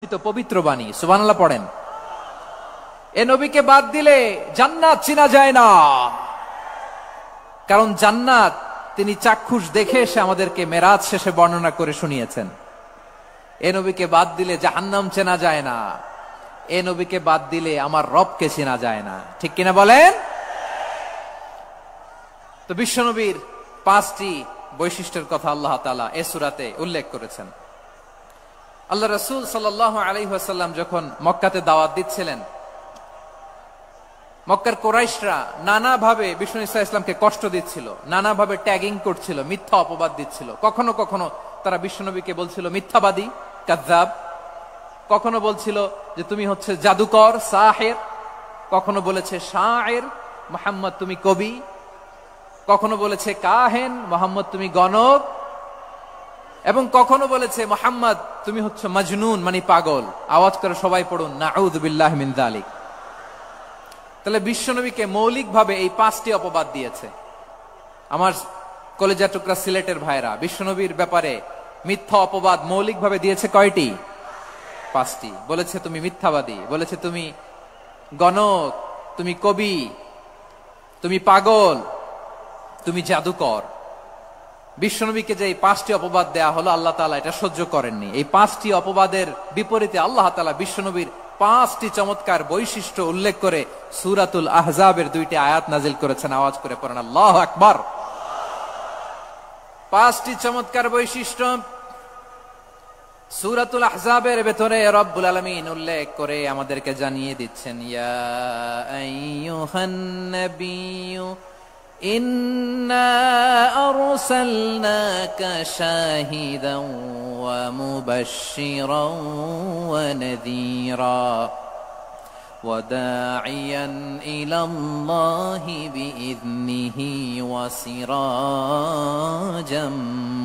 পবিত্র বাণী, সুবহানাল্লাহ পড়েন। এ নবীকে বাদ দিলে জান্নাত চিনা যায় না, কারণ জান্নাত তিনি চাক্ষুষ দেখে এসে আমাদেরকে মেরাজ শেষে বর্ণনা করে শুনিয়েছেন। এ নবীকে বাদ দিলে জাহান্নাম চেনা যায় না, এ নবীকে বাদ দিলে আমার রবকে চেনা যায় না, ঠিক কিনা বলেন? তো বিশ্বনবীর 5টি বৈশিষ্ট্যের কথা আল্লাহ তাআলা এই সূরাতে উল্লেখ করেছেন। আল্লাহ রাসূল সাল্লাল্লাহু আলাইহি ওয়াসাল্লাম যখন মক্কাতে দাওয়াত দিচ্ছিলেন, মক্কার কুরাইশরা নানাভাবে বিষ্ণু ঈসা ইসলামকে কষ্ট দিচ্ছিল, নানাভাবে ট্যাগিং করছিল, মিথ্যা অপবাদ দিচ্ছিল। কখনো কখনো তারা বিশ্বনবীকে বলছিল মিথ্যাবাদী, কাযযাব। কখনো বলছিল যে তুমি হচ্ছে জাদুকর, সাহির। কখনো বলেছে শায়ের, মুহাম্মদ তুমি কবি। কখনো বলেছে কাহেন, মুহাম্মদ তুমি গণক। এবং কখনো বলেছে মুহাম্মদ তুমি হচ্ছে মাজনুন, মানে পাগল। আওয়াজ করে সবাই পড়ুন নাউযু বিল্লাহি মিন যালিক। তাহলে বিশ্বনবীকে মৌলিকভাবে এই 5টি অপবাদ দিয়েছে। আমার কলেজা টুকরা সিলেটের ভাইরা, বিশ্বনবীর ব্যাপারে মিথ্যা অপবাদ মৌলিকভাবে দিয়েছে কয়টি? 5টি। বলেছে তুমি মিথ্যাবাদী, বলেছে তুমি গণক, তুমি কবি, তুমি পাগল, তুমি জাদুকর। বিশ্বনবীকে যে এই 5টি অপবাদ দেয়া হলো, আল্লাহ তাআলা এটা সহ্য করেননি। এই 5টি অপবাদের বিপরীতে আল্লাহ তাআলা বিশ্বনবীর 5টি চমৎকার বৈশিষ্ট্য উল্লেখ করে সূরাতুল আহজাবের 2টি আয়াত নাজিল করেছেন। আওয়াজ করে পড়েন আল্লাহু আকবার। 5টি চমৎকার বৈশিষ্ট্য সূরাতুল আহজাবের ভেতরে রব্বুল আলামিন উল্লেখ করে আমাদেরকে জানিয়ে দিচ্ছেন, ইয়া আইয়ুহান নাবিয়্যু ইন্না আরসালনাকা শাহিদান ওয়া মুবাশশিরান ওয়া নাযীরা ওয়া দাঈয়ান ইলাল্লাহি বিইذনিহি ওয়া সিরাজাম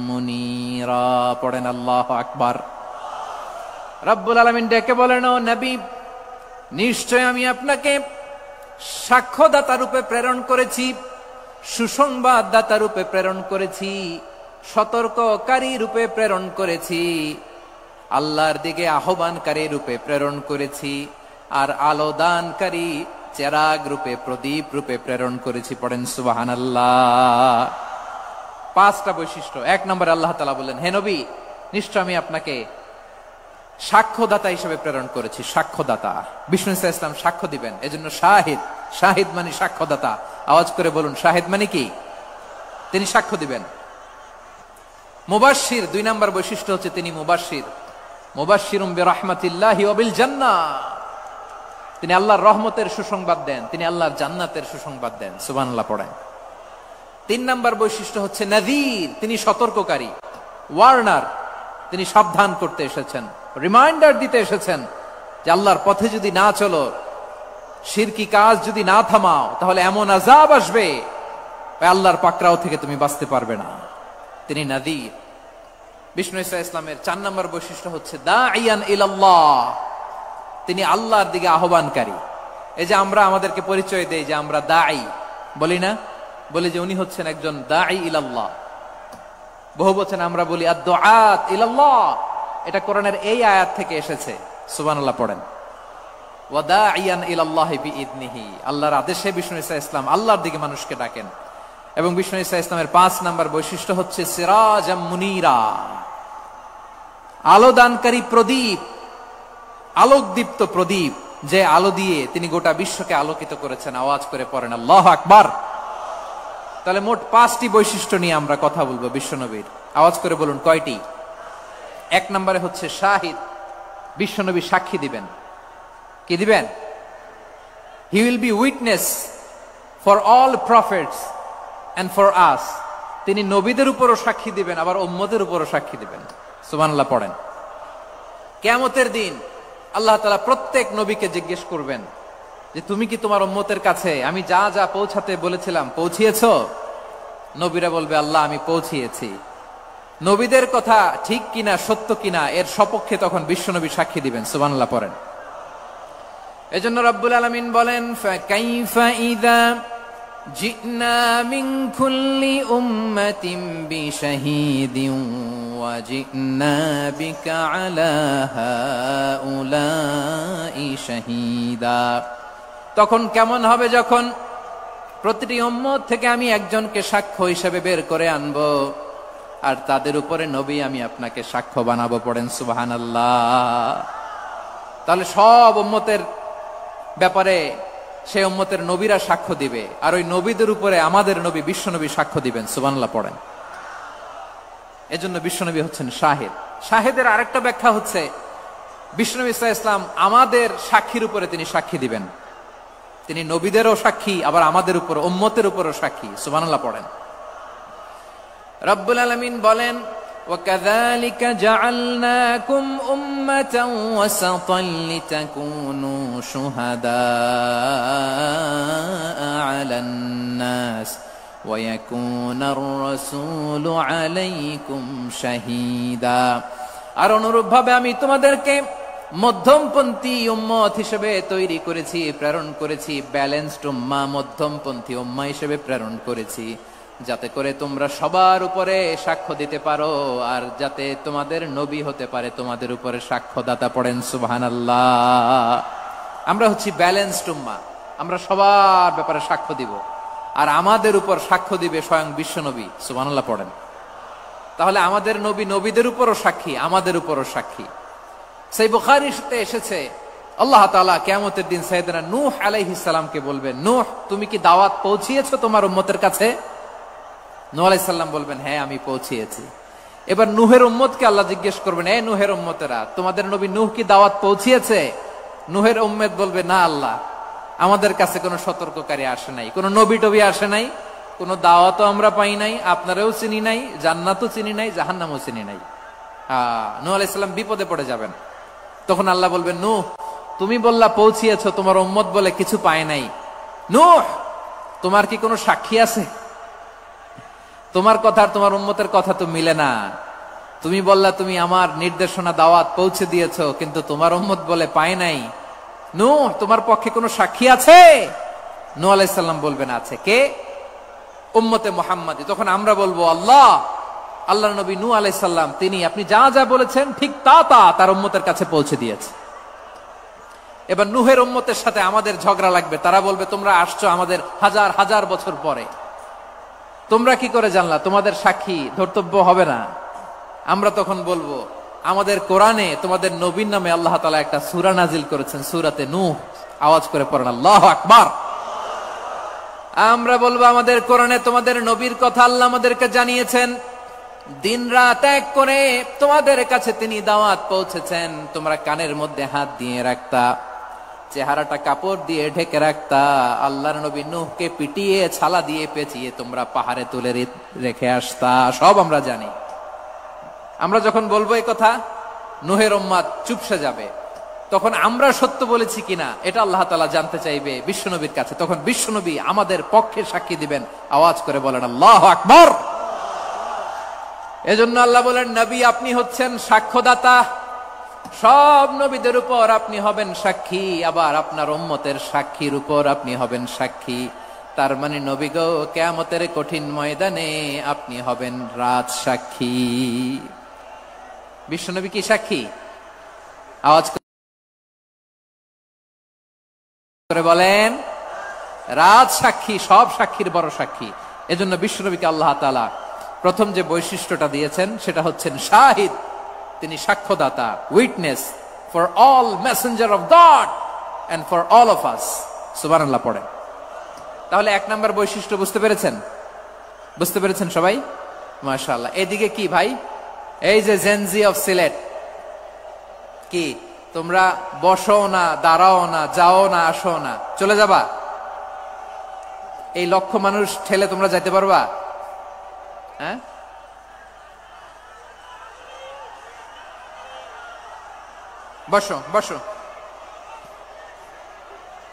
মুনীরা। পড়েন আল্লাহু আকবার। রব্বুল আলামিন ডেকে বলেন, ও নবী, নিশ্চয় আমি আপনাকে সাক্ষ্যদাতা রূপে প্রেরণ করেছি, সুসংবাদদাতা রূপে প্রেরণ করেছি, সতর্ককারী রূপে প্রেরণ করেছি, আল্লাহর দিকে আহ্বানকারী রূপে প্রেরণ করেছি, আর আলোদানকারী চেরাগ রূপে, প্রদীপ রূপে প্রেরণ করেছি। পড়েন সুবহানাল্লাহ। 5টা বৈশিষ্ট্য। 1 নম্বরে আল্লাহ তাআলা বললেন, হে নবী, নিশ্চয় আমি আপনাকে সাক্ষ্যদাতা হিসেবে প্রেরণ করেছি। সাক্ষ্যদাতা, বিষ্ণু ঈসা ইসলাম সাক্ষ্য দিবেন, এজন্য শাহিদ। শাহিদ মানে সাক্ষ্যদাতা। আওয়াজ করে বলুন, শাহিদ মানে কি? তিনি সাক্ষ্য দিবেন। মুবাশশির, 2 নম্বর বৈশিষ্ট্য হচ্ছে তিনি মুবাশশির। মুবাশশিরুম বিরাহমাতিল্লাহি ওয়া বিল জান্নাহ। তিনি আল্লাহর রহমতের সুসংবাদ দেন, তিনি আল্লাহর জান্নাতের সুসংবাদ দেন। সুবহানাল্লাহ পড়েন। 3 নম্বর বৈশিষ্ট্য হচ্ছে নাযীর, তিনি সতর্ককারী, ওয়ার্নার। তিনি সাবধান করতে এসেছেন, রিমাইন্ডার দিতে এসেছেন যে আল্লাহর পথে যদি না চলো, শিরকি কাজ যদি না থামাও, তাহলে এমন আযাব আসবে আল্লাহর পাকড়াও থেকে তুমি বাঁচতে পারবে না। তিনি নাযীর। বিষ্ণু ঈসা ইসলামের 4 নম্বর বৈশিষ্ট্য হচ্ছে দাঈয়ান ইলাল্লাহ, তিনি আল্লাহর দিকে আহ্বানকারী। এই যে আমরা আমাদেরকে পরিচয় দেই যে আমরা দাঈ, বলি না? বলি যে উনি হচ্ছেন একজন দাঈ ইলাল্লাহ। বহু বচন আমরা বলি আদ-দুআত ইলাল্লাহ। এটা কোরআনের এই আয়াত থেকে এসেছে। সুবহানাল্লাহ পড়েন। ওয়া দাঈয়ান ইলাল্লাহি বিইذনিহি, আল্লাহর আদেশে বিষ্ণু ঈসা ইসলাম আল্লাহর দিকে মানুষকে ডাকেন। এবং বিষ্ণু ঈসা ইসলামের 5 নম্বর বৈশিষ্ট্য হচ্ছে সিরাজাম মুনীরা, আলোদানকারী প্রদীপ, আলোকদীপ্ত প্রদীপ, যে আলো দিয়ে তিনি গোটা বিশ্বকে আলোকিত করেছেন। আওয়াজ করে পড়েন আল্লাহু আকবার। তাহলে মোট 5টি বৈশিষ্ট্য নিয়ে আমরা কথা বলবো বিশ্বনবীর। আওয়াজ করে বলুন কয়টি? 1 নম্বরে হচ্ছে শাহিদ, বিশ্বনবী সাক্ষী দিবেন। কি দিবেন? He will be witness for all prophets and for us. তিনি নবীদের উপরও সাক্ষী দিবেন, আবার উম্মতের উপরও সাক্ষী দিবেন। সুবহানাল্লাহ পড়েন। কিয়ামতের দিন আল্লাহ তাআলা প্রত্যেক নবীকে জিজ্ঞেস করবেন যে তুমি কি তোমার উম্মতের কাছে আমি যা যা পৌঁছাতে বলেছিলাম পৌঁছিয়েছো? নবীরা বলবে আল্লাহ আমি পৌঁছিয়েছি। নবীদের কথা ঠিক কিনা, সত্য কিনা, এর সপক্ষে তখন বিশ্বনবী সাক্ষী দিবেন। সুবহানাল্লাহ পড়েন। এজন্য রব্বুল আলামিন বলেন, ফাকাইফা ইযা জিনা মিন কুল্লি উম্মাতিন বিশাহীদিন ওয়া জিনা বিকা আলা হাউলাই শাহীদা। তখন কেমন হবে যখন প্রতিটি উম্মত থেকে আমি একজনকে সাক্ষ্য হিসেবে বের করে আনবো, আর তাদের উপরে নবী আমি আপনাকে সাক্ষ্য বানাবো। পড়েন সুবহানাল্লাহ। তাহলে সব উম্মতের ব্যাপারে সেই উম্মতের নবীরা সাক্ষ্য দিবে, আর ওই নবীদের উপরে আমাদের নবী বিশ্বনবী সাক্ষ্য দিবেন। সুবহানাল্লাহ পড়েন। এজন্য বিশ্বনবী হচ্ছেন শাহিদ। শাহিদের আরেকটা ব্যাখ্যা হচ্ছে বিশ্বনবী সাল্লাল্লাহু আলাইহি ওয়াসাল্লাম আমাদের সাক্ষীর উপরে তিনি সাক্ষী দিবেন। তিনি নবীদেরও সাক্ষী, আবার আমাদের উপর উম্মতের উপরও সাক্ষী। সুবহানাল্লাহ পড়েন। রব্বুল আলামিন বলেন, وَكَذَلِكَ جَعَلْنَاكُمْ أُمَّةً وَسَطًا لِتَكُونُوا شُهَدَاءَ عَلَى النَّاسِ وَيَكُونَ الرَّسُولُ عَلَيْكُمْ شَهِيدًا। আর অনুরূপভাবে আমি তোমাদেরকে মধ্যমপন্থী উম্মত হিসেবে তৈরি করেছি, প্রেরণ করেছি। ব্যালেন্সড উম্মাহ, মধ্যমপন্থী উম্মাহ হিসেবে প্রেরণ করেছি, যাতে করে তোমরা সবার উপরে সাক্ষ্য দিতে পারো, আর যাতে তোমাদের নবী হতে পারে তোমাদের উপরে সাক্ষ্যদাতা। পড়েন সুবহানাল্লাহ। আমরা হচ্ছি ব্যালেন্সড উম্মাহ, আমরা সবার ব্যাপারে সাক্ষ্য দিব, আর আমাদের উপর সাক্ষ্য দিবে স্বয়ং বিশ্বনবী। সুবহানাল্লাহ পড়েন। তাহলে আমাদের নবী নবীদের উপরও সাক্ষী, আমাদের উপরও সাক্ষী। সেই বুখারীতে এসেছে আল্লাহ তাআলা কিয়ামতের দিন সাইয়েদনা নূহ আলাইহিস সালামকে বলবেন, নূহ তুমি কি দাওয়াত পৌঁছিয়েছো তোমার উম্মতের কাছে? নূহ আলাইহিস সালাম বলবেন, হ্যাঁ আমি পৌঁছিয়েছি। এবার নূহের উম্মতকে আল্লাহ জিজ্ঞেস করবেন, এ নূহের উম্মতেরা, তোমাদের নবী নূহ কি দাওয়াত পৌঁছিয়েছে? নূহের উম্মত বলবে, না আল্লাহ, আমাদের কাছে কোনো সতর্ককারী আসে নাই, কোনো নবী টবি আসে নাই, কোনো দাওয়াতও আমরা পাই নাই, আপনারাও চিনি নাই, জান্নাতও চিনি নাই, জাহান্নামও চিনি নাই। নূহ আলাইহিস সালাম বিপদে পড়ে যাবেন। তখন আল্লাহ বলবেন, নূহ তুমি বললা পৌঁছিয়েছো, তোমার উম্মত বলে কিছু পায় নাই। নূহ তোমার কি কোনো সাক্ষী আছে? তোমার কথা আর তোমার উম্মতের কথা তো মিলে না। তুমি বললা তুমি আমার নির্দেশনা দাওয়াত পৌঁছে দিয়েছো, কিন্তু তোমার উম্মত বলে পায় নাই। নূহ তোমার পক্ষে কোনো সাক্ষী আছে? নূহ আলাইহিস সালাম বলবেন, আছে। কে? উম্মতে মুহাম্মাদী। তখন আমরা বলবো, আল্লাহ, আল্লাহর নবী নূহ আলাইহিস সালাম তিনি আপনি যা যা বলেছেন ঠিক তা তার উম্মতের কাছে পৌঁছে দিয়েছে। এবার নূহের উম্মতের সাথে আমাদের ঝগড়া লাগবে। তারা বলবে, তোমরা আসছো আমাদের হাজার হাজার বছর পরে, তোমরা কি করে জানলা? তোমাদের সাক্ষী ধর্তব্য হবে না। আমরা তখন বলবো, আমাদের কোরআনে তোমাদের নবীর নামে আল্লাহ তাআলা একটা সূরা নাজিল করেছেন, সূরাতে নূহ। আওয়াজ করে পড়েন আল্লাহু আকবার। আমরা বলবো, আমাদের কোরআনে তোমাদের নবীর কথা আল্লাহ আমাদেরকে জানিয়েছেন, দিন রাত এক করে তোমাদের কাছে তিনি দাওয়াত পৌঁছেছেন। তোমরা কানের মধ্যে হাত দিয়ে রাখতা, চেহারাটা কাপড় দিয়ে ঢেকে রাখতা, আল্লাহর নবী নূহকে পিটিয়ে ছালা দিয়ে পেঁচিয়ে তোমরা পাহাড়ে তুলে রেখে আসতা। সব আমরা জানি। আমরা যখন বলবো এই কথা, নূহের উম্মত চুপসে যাবে। তখন আমরা সত্য বলেছি কিনা এটা আল্লাহ তাআলা জানতে চাইবে বিশ্বনবীর কাছে। তখন বিশ্বনবী আমাদের পক্ষে সাক্ষী দিবেন। আওয়াজ করে বলেন আল্লাহু আকবার। এজন্য আল্লাহ বলেন, নবী আপনি হচ্ছেন সাক্ষ্যদাতা, সব নবীদের উপর আপনি হবেন সাক্ষী, আবার আপনার উম্মতের সাক্ষীর উপর আপনি হবেন সাক্ষী। তার মানে নবী গো, কিয়ামতের কঠিন ময়দানে আপনি হবেন রাজ সাক্ষী। বিশ্বনবী কি সাক্ষী? আওয়াজ করে বলেন, রাজ সাক্ষী, সব সাক্ষীর বড় সাক্ষী। এজন্য বিশ্বনবীকে আল্লাহ তাআলা প্রথম যে বৈশিষ্ট্যটা দিয়েছেন সেটা হচ্ছেন শাহিদ। তিনি সাক্ষ্যদাতা, witness for all messenger of God and for all of us. সুবহানাল্লাহ পড়েন। তাহলে এক নাম্বার বৈশিষ্ট্য বুঝতে পেরেছেন? বুঝতে পেরেছেন সবাই? মাশাআল্লাহ। এদিকে কি ভাই, এই যে জেনজি অফ সিলেট, কি তোমরা বসো না, দাঁড়াও না, যাও না, আসো না, চলে যাবা? এই লক্ষ মানুষ ঠেলে তোমরা যাইতে পারবা? হ্যাঁ, বসো বসো,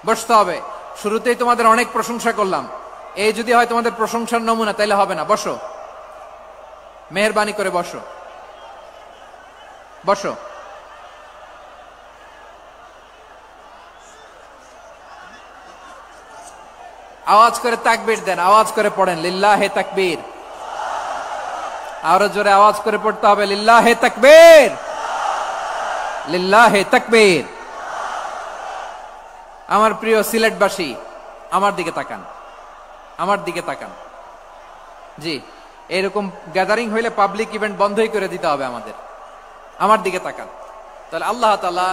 বসতে হবে। শুরুতেই তোমাদের অনেক প্রশংসা করলাম, এই যদি হয় তোমাদের প্রশংসার নমুনা, তাইলে হবে না। বসো, মেহেরবানি করে বসো, বসো। আওয়াজ করে তাকবীর দেন, আওয়াজ করে পড়েন লিল্লাহে তাকবীর। আরো জোরে আওয়াজ করে পড়তে হবে লিল্লাহে তাকবীর, লিল্লাহে তাকবীর। আমার প্রিয় সিলেটবাসী, আমার দিকে তাকান, আমার দিকে তাকান। জি, এরকম গ্যাদারিং হইলে পাবলিক ইভেন্ট বন্ধই করে দিতে হবে আমাদের। আমার দিকে তাকান। তাহলে আল্লাহ তাআলা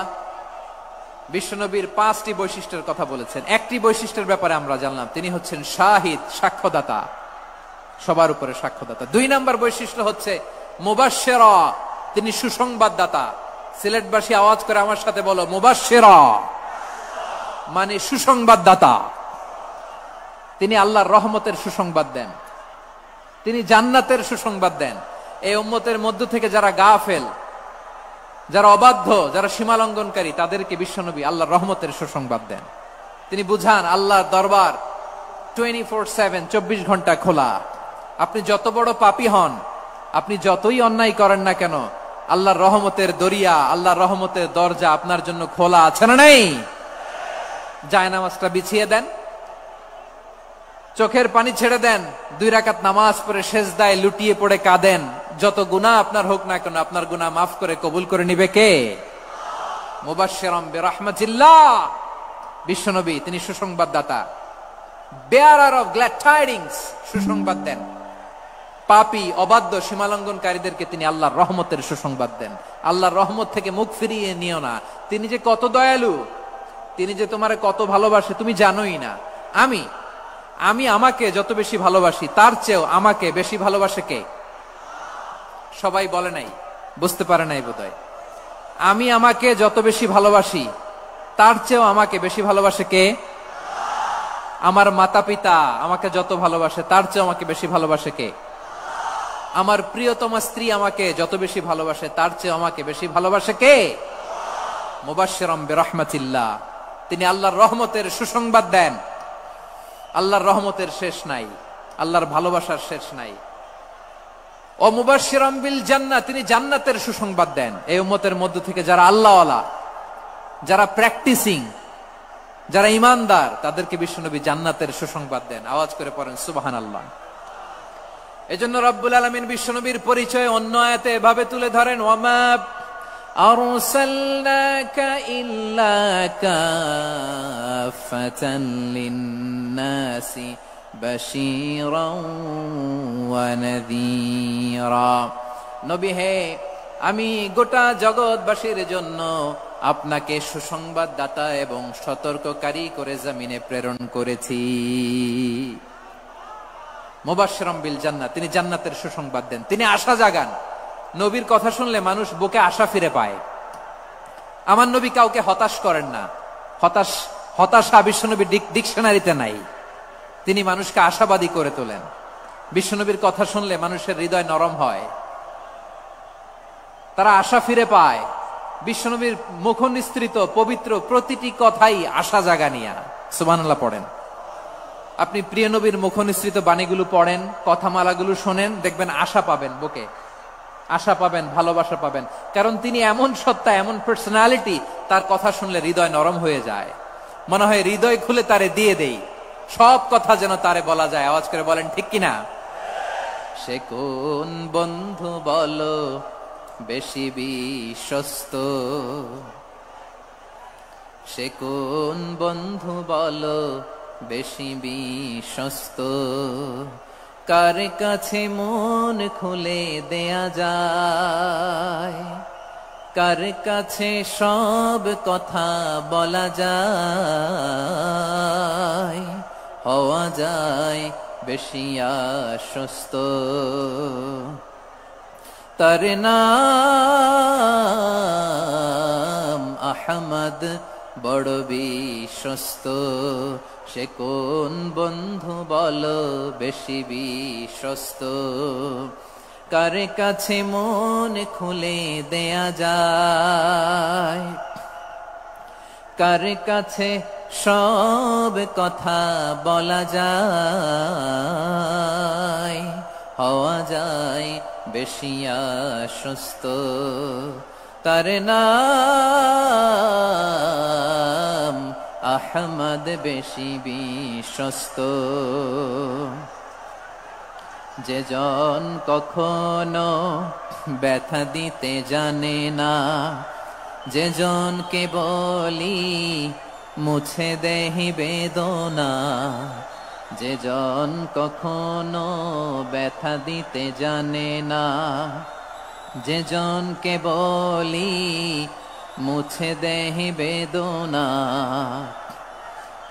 বিশ্বনবীর 5টি বৈশিষ্ট্যের কথা বলেছেন। একটি বৈশিষ্ট্যের ব্যাপারে আমরা জানলাম, তিনি হচ্ছেন শাহিদ, সাক্ষ্যদাতা, সবার উপরে সাক্ষ্যদাতা। 2 নম্বর বৈশিষ্ট্য হচ্ছে মুবাশশিরা, তিনি সুসংবাদদাতা। সিলেটবাসী আওয়াজ করে আমার সাথে বলো মুবাশশিরা, মানে সুসংবাদদাতা। তিনি আল্লাহর রহমতের সুসংবাদ দেন, তিনি জান্নাতের সুসংবাদ দেন। এই উম্মতের মধ্য থেকে যারা গাফেল, যারা অবাধ্য, যারা সীমালঙ্ঘনকারী, তাদেরকে বিশ্বনবী আল্লাহর রহমতের সুসংবাদ দেন। তিনি বুঝান আল্লাহর দরবার 24/7, 24 ঘন্টা খোলা। আপনি যত বড় পাপী হন, আপনি যতই অন্যায় করেন না কেন, আল্লাহর রহমতের দরিয়া, আল্লাহর রহমতের দরজা আপনার জন্য খোলা আছে না নেই? জায়নামাজটা বিছিয়ে দেন, চোখের পানি ছেড়ে দেন, 2 রাকাত নামাজ পড়ে সেজদায় লুটিয়ে পড়ে কাঁদেন। যত গুনাহ আপনার হোক না কেন, আপনার গুনাহ মাফ করে কবুল করে নিবে কে? মুবাশশিরাম বিরাহমাতিল্লাহ, বিশ্বনবী তিনি সুসংবাদদাতা, বেয়ারার অফ গ্ল্যাড টাইডিংস, সুসংবাদ দেন। পাপী, অবাধ্য, সীমালঙ্ঘনকারীদেরকে তিনি আল্লাহর রহমতের সুসংবাদ দেন। আল্লাহর রহমত থেকে মুখ ফিরিয়ে নিও না। তিনি যে কত দয়ালু, তিনি যে তোমারে কত ভালোবাসে তুমি জানোই না। আমি আমাকে যত বেশি ভালোবাসি, তার চেয়েও আমাকে বেশি ভালোবাসে কে? সবাই বলে নাই, বুঝতে পারে নাই বোধহয়। আমি আমাকে যত বেশি ভালোবাসি, তার চেয়েও আমাকে বেশি ভালোবাসে কে? আমার মাতা পিতা আমাকে যত ভালোবাসে, তার চেয়েও আমাকে বেশি ভালোবাসে কে? আমার প্রিয়তমা স্ত্রী আমাকে যত বেশি ভালোবাসে, তার চেয়েও আমাকে বেশি ভালোবাসে কে? মুবাশশিরাম বিরাহমাতিল্লাহ, তিনি আল্লাহর রহমতের সুসংবাদ দেন। আল্লাহর রহমতের শেষ নাই, আল্লাহর ভালোবাসার শেষ নাই। ও মুবাশশিরাম বিল জান্নাহ, তিনি জান্নাতের সুসংবাদ দেন। এই উম্মতের মধ্য থেকে যারা আল্লাহওয়ালা, যারা প্র্যাকটিসিং, যারা ঈমানদার, তাদেরকে বিশ্বনবী জান্নাতের সুসংবাদ দেন। আওয়াজ করে পড়েন সুবহানাল্লাহ। এজন্য রব্বুল আলামিন বিশ্বনবীর পরিচয় অন্য আয়াতে এভাবে তুলে ধরেন, ওয়ামা আরসালনাকা ইল্লা কাফাতান লিন-নাসি বাশীরাও ওয়া নাযীরা। নবী হে, আমি গোটা জগৎবাসীর জন্য আপনাকে সুসংবাদদাতা এবং সতর্ককারী করে জমিনে প্রেরণ করেছি। মুবাশশিরাম বিল জান্নাহ, তিনি জান্নাতের সুসংবাদ দেন, তিনি আশা জাগান। নবীর কথা শুনলে মানুষ বুকে আশা ফিরে পায়। আমার নবী কাউকে হতাশ করেন না। হতাশা বিশ্বনবীর ডিকশনারিতে নাই। তিনি মানুষকে আশাবাদী করে তোলেন। বিশ্বনবীর কথা শুনলে মানুষের হৃদয় নরম হয়, তারা আশা ফিরে পায়। বিশ্বনবীর মুখ নিঃসৃত পবিত্র প্রতিটি কথাই আশা জাগানিয়া। সুবহানাল্লাহ পড়েন। আপনি প্রিয় নবীর মুখ নিঃসৃত বাণীগুলো পড়েন, কথামালাগুলো শোনেন, দেখবেন আশা পাবেন, বুকে আশা পাবেন, ভালোবাসা পাবেন। কারণ তিনি এমন সত্তা, এমন পার্সোনালিটি, তার কথা শুনলে হৃদয় নরম হয়ে যায়। মনে হয় হৃদয় খুলে তারে দিয়ে দেই, সব কথা যেন তারে বলা যায়। আওয়াজ করে বলেন ঠিক কিনা? সে কোন বন্ধু বলো বেশি বিশ্বস্ত, সে কোন বন্ধু বলো বেশি বিশ্বস্ত, কার কাছে মন খুলে দেয়া যায়, কার কাছে সব কথা বলা যায়, হওয়া যায় বেশি আশ্বস্ত। তার নাম আহমদ, বড় বিশ্বস্ত। সে কোন বন্ধু বলো বেশি বিশ্বস্ত, কার কাছে মন খুলে দেয়া যায়, কার কাছে সব কথা বলা যায়, হওয়া যায় বেশি আশ্বস্ত। তার নাম আহমদ বেশি বিশ্বস্ত। যে জন কখনো ব্যথা দিতে জানে না, যে জনকে বলি মুছে দেহি বেদনা, যে জন কখনো ব্যথা দিতে জানে না, যে জনকে বলি মুছে দেহি বেদনা,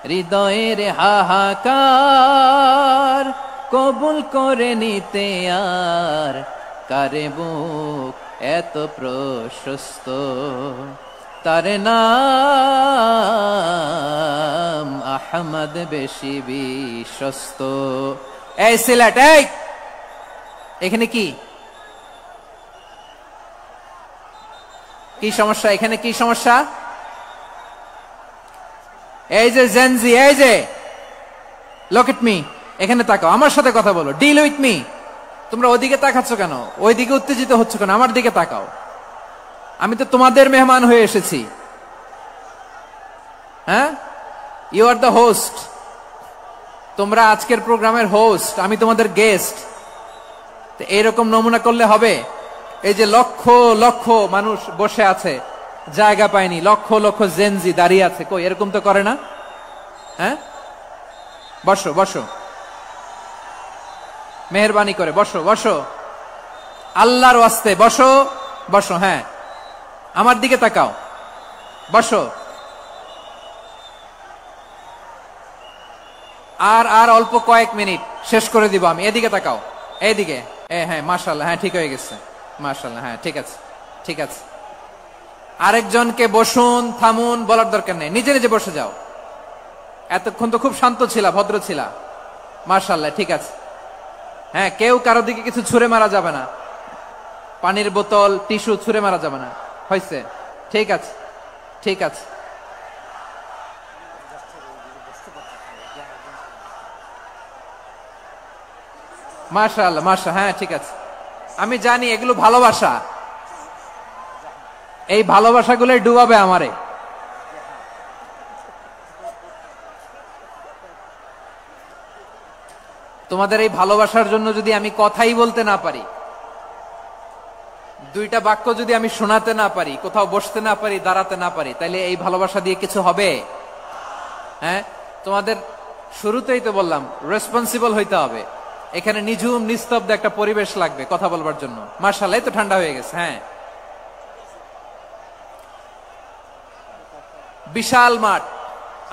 হৃদয়ের হাহাকার কবুল করে নিতে আর কারে বুক এত প্রশস্ত, তার নাম আহমদ বেশি বিশ্বস্ত। এই সিলেট, এই এখানে কি কি সমস্যা? এখানে কি সমস্যা? এই যে জেনজি, এই যে লুক এট মি, এখানে তাকাও, আমার সাথে কথা বলো, ডিল উইথ মি। তোমরা ওইদিকে তাকাচ্ছ কেন? ওইদিকে উত্তেজিত হচ্ছ কেন? আমার দিকে তাকাও, আমি তো তোমাদের মেহমান হয়ে এসেছি। হ্যাঁ, ইউ আর দ্য হোস্ট, তোমরা আজকের প্রোগ্রামের হোস্ট, আমি তোমাদের গেস্ট। এইরকম নমুনা করলে হবে? এই যে লক্ষ লক্ষ মানুষ বসে আছে, জায়গা পায়নি, লক্ষ লক্ষ জেনজি দাঁড়িয়ে আছে, কই এরকম তো করে না? হ্যাঁ, বসো বসো, মেহরবানি করে বসো বসো, আল্লাহর ওয়াস্তে বসো বসো। হ্যাঁ, আমার দিকে তাকাও, বসো। আর অল্প কয়েক মিনিট, শেষ করে দিব আমি। এদিকে তাকাও, এইদিকে। হ্যাঁ, মাশাআল্লাহ, হ্যাঁ ঠিক হয়ে গেছে, মাশাআল্লাহ, হ্যাঁ ঠিক আছে ঠিক আছে। আরেকজনকে বসুন, থামুন বলার দরকার নেই, নিজে নিজে বসে যাও। এতক্ষণ তো খুব শান্ত ছিলা, ভদ্র ছিলা, মাশাআল্লাহ, ঠিক আছে। হ্যাঁ, কেউ কারো দিকে কিছু ছুঁড়ে মারা যাবে না, পানির বোতল, টিস্যু ছুঁড়ে মারা যাবে না, হয়েছে? ঠিক আছে ঠিক আছে। মাশাআল্লাহ মাশাআল্লাহ, হ্যাঁ ঠিক আছে। আমি জানি এগুলো ভালোবাসা, এই ভালোবাসাগুলোই ডুবাবে আমারে। তোমাদের এই ভালোবাসার জন্য যদি আমি কথাই বলতে না পারি, দুইটা বাক্য যদি আমি শোনাতে না পারি, কোথাও বসতে না পারি, দাঁড়াতে না পারি, তাহলে এই ভালোবাসা দিয়ে কিছু হবে? হ্যাঁ, তোমাদের শুরুতেই তো বললাম রেসপন্সিবল হইতে হবে। এখানে নিঝুম নিস্তব্ধ একটা পরিবেশ লাগবে কথা বলবার জন্য। মাশাআল্লাহ, তো ঠান্ডা হয়ে গেছে। হ্যাঁ, বিশাল মাঠ।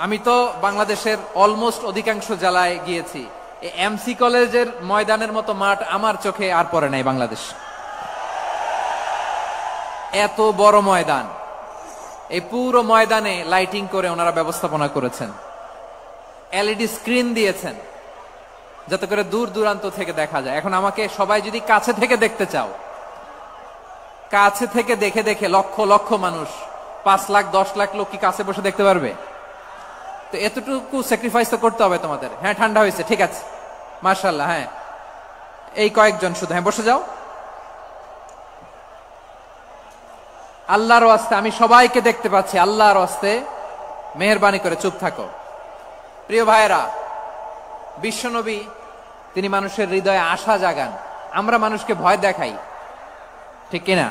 আমি তো বাংলাদেশের অলমোস্ট অধিকাংশ জেলায় গিয়েছি, এমসি কলেজের ময়দানের মতো মাঠ আমার চোখে আর পড়ে নাই বাংলাদেশ। এত বড় ময়দান, এই পুরো ময়দানে লাইটিং করে ওনারা ব্যবস্থাপনা করেছেন, এলইডি স্ক্রিন দিয়েছেন যাতে করে দূর দূরান্ত থেকে দেখা যায়। এখন আমাকে সবাই যদি কাছে থেকে দেখতে চাও, কাছে থেকে দেখে দেখে লক্ষ লক্ষ মানুষ, 5 লাখ 10 লাখ লোক কি কাছে বসে দেখতে পারবে? তো এতটুকু স্যাক্রিফাইস তো করতে হবে তোমাদের। হ্যাঁ, ঠান্ডা হয়েছে, ঠিক আছে, মাশাআল্লাহ। হ্যাঁ, এই কয়েকজন শুধু, হ্যাঁ বসে যাও। আল্লাহর ওয়াস্তে আমি সবাইকে দেখতে পাচ্ছি, আল্লাহর ওয়াস্তে মেহেরবানি করে চুপ থাকো। প্রিয় ভাইয়েরা, বিশ্বনবী তিনি মানুষের হৃদয়ে আশা জাগান। আমরা মানুষকে ভয় দেখাই, ঠিক কিনা?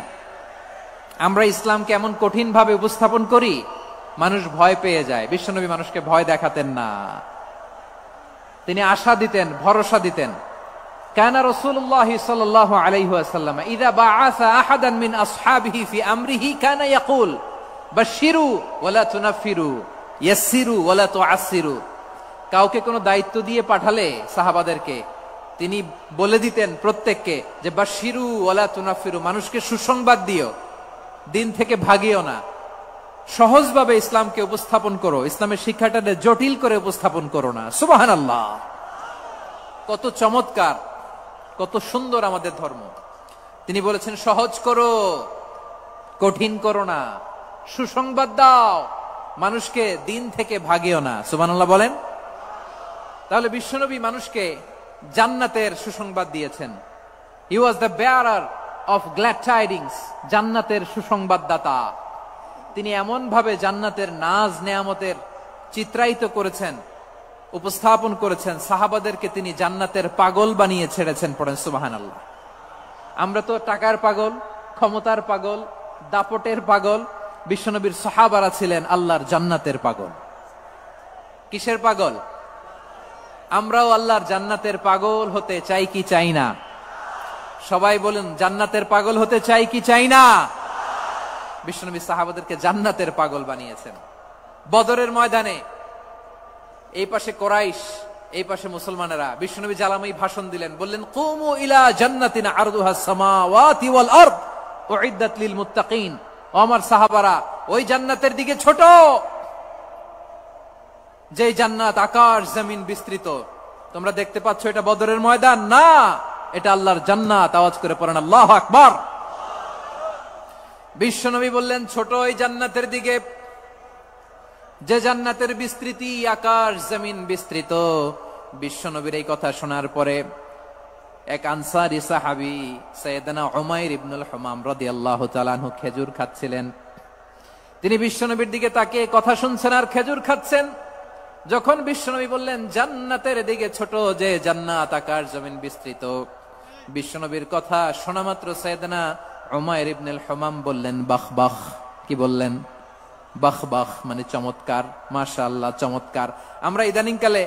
আমরা ইসলামকে এমন কঠিন ভাবে উপস্থাপন করি, মানুষ ভয় পেয়ে যায়। বিশ্বনবী মানুষকে ভয় দেখাতেন না, তিনি আশা দিতেন, ভরসা দিতেন। কানা রাসূলুল্লাহ সাল্লাল্লাহু আলাইহি ওয়াসাল্লাম ইযা বাআসা আহাদান মিন আসহাবিহি ফি আমরিহি কানা ইয়াকুল বাশশিরু ওয়ালা তুনাফিরু ইয়াসসিরু ওয়ালা তুআসসিরু। কাউকে কোনো দায়িত্ব দিয়ে পাঠালে সাহাবাদেরকে তিনি বলে দিতেন প্রত্যেককে যে বাশশিরু ওয়ালা তুনাফিরু, মানুষকে সুসংবাদ দিও, দিন থেকে ভাগিও না, সহজভাবে ইসলামকে উপস্থাপন করো, ইসলামের শিক্ষাটাকে জটিল করে উপস্থাপন করো না। সুবহানাল্লাহ, কত চমৎকার, কত সুন্দর আমাদের ধর্ম। তিনি বলেছেন সহজ করো, কঠিন করো না, সুসংবাদ দাও, মানুষকে দিন থেকে ভাগিও না। সুবহানাল্লাহ বলেন। তাহলে বিশ্বনবী মানুষকে জান্নাতের সুসংবাদ দিয়েছেন। He was the bearer of glad tidings, জান্নাতের সুসংবাদদাতা। তিনি এমন ভাবে জান্নাতের নাজ নেয়ামতের চিত্রায়িত করেছেন, উপস্থাপন করেছেন, সাহাবাদেরকে তিনি জান্নাতের পাগল বানিয়ে ছেড়েছেন। পড়েন সুবহানাল্লাহ। আমরা তো টাকার পাগল, ক্ষমতার পাগল, দাপটের পাগল। বিশ্বনবীর সাহাবারা ছিলেন আল্লাহর জান্নাতের পাগল। কিসের পাগল? আমরাও আল্লাহর জান্নাতের পাগল হতে চাই কি চাই না? সবাই বলেন, জান্নাতের পাগল হতে চাই কি চাই না? বিশ্বনবী সাহাবাদেরকে জান্নাতের পাগল বানিয়েছেন। বদরের ময়দানে এই পাশে কোরাইশ, এই পাশে মুসলমানেরা। বিশ্বনবী জালামাই ভাষণ দিলেন, বললেন, কুমু ইলা জান্নাতিন আরদুহাস সামাওয়াতি ওয়াল আরদ উইদ্দাত লিল মুত্তাকিন। ও আমার সাহাবারা, ওই জান্নাতের দিকে ছোট, যে জান্নাত আকাশ জমিন বিস্তৃত। তোমরা দেখতে পাচ্ছ এটা বদরের ময়দান না, এটা আল্লাহর জান্নাত। আওয়াজ করে পড়েন আল্লাহু আকবার। বিশ্বনবী বললেন, ছোট ওই জান্নাতের দিকে, যে জান্নাতের বিস্তৃতি আকাশ জমিন বিস্তৃত। বিশ্বনবীর এই কথা শোনার পরে এক আনসারী সাহাবী সাইয়েদনা উমাইর ইবনুল হুমাম রাদিয়াল্লাহু তাআলা আনহু খেজুর খাচ্ছিলেন। তিনি বিশ্বনবীর দিকে তাকিয়ে কথা শুনছেন আর খেজুর খাচ্ছেন। যখন বিশ্বনবী বললেন জান্নাতের দিকে ছোট, যে জান্নাত আকাশ জমিন বিস্তৃত, বিশ্বনবীর কথা শোনা মাত্র সাইয়েদনা উমাইর ইবনুল হুমাম বললেন বাহ বাহ। কি বললেন? বাহ বাহ, মানে চমৎকার, মাশাআল্লাহ, চমৎকার। আমরা ইদানিং কালে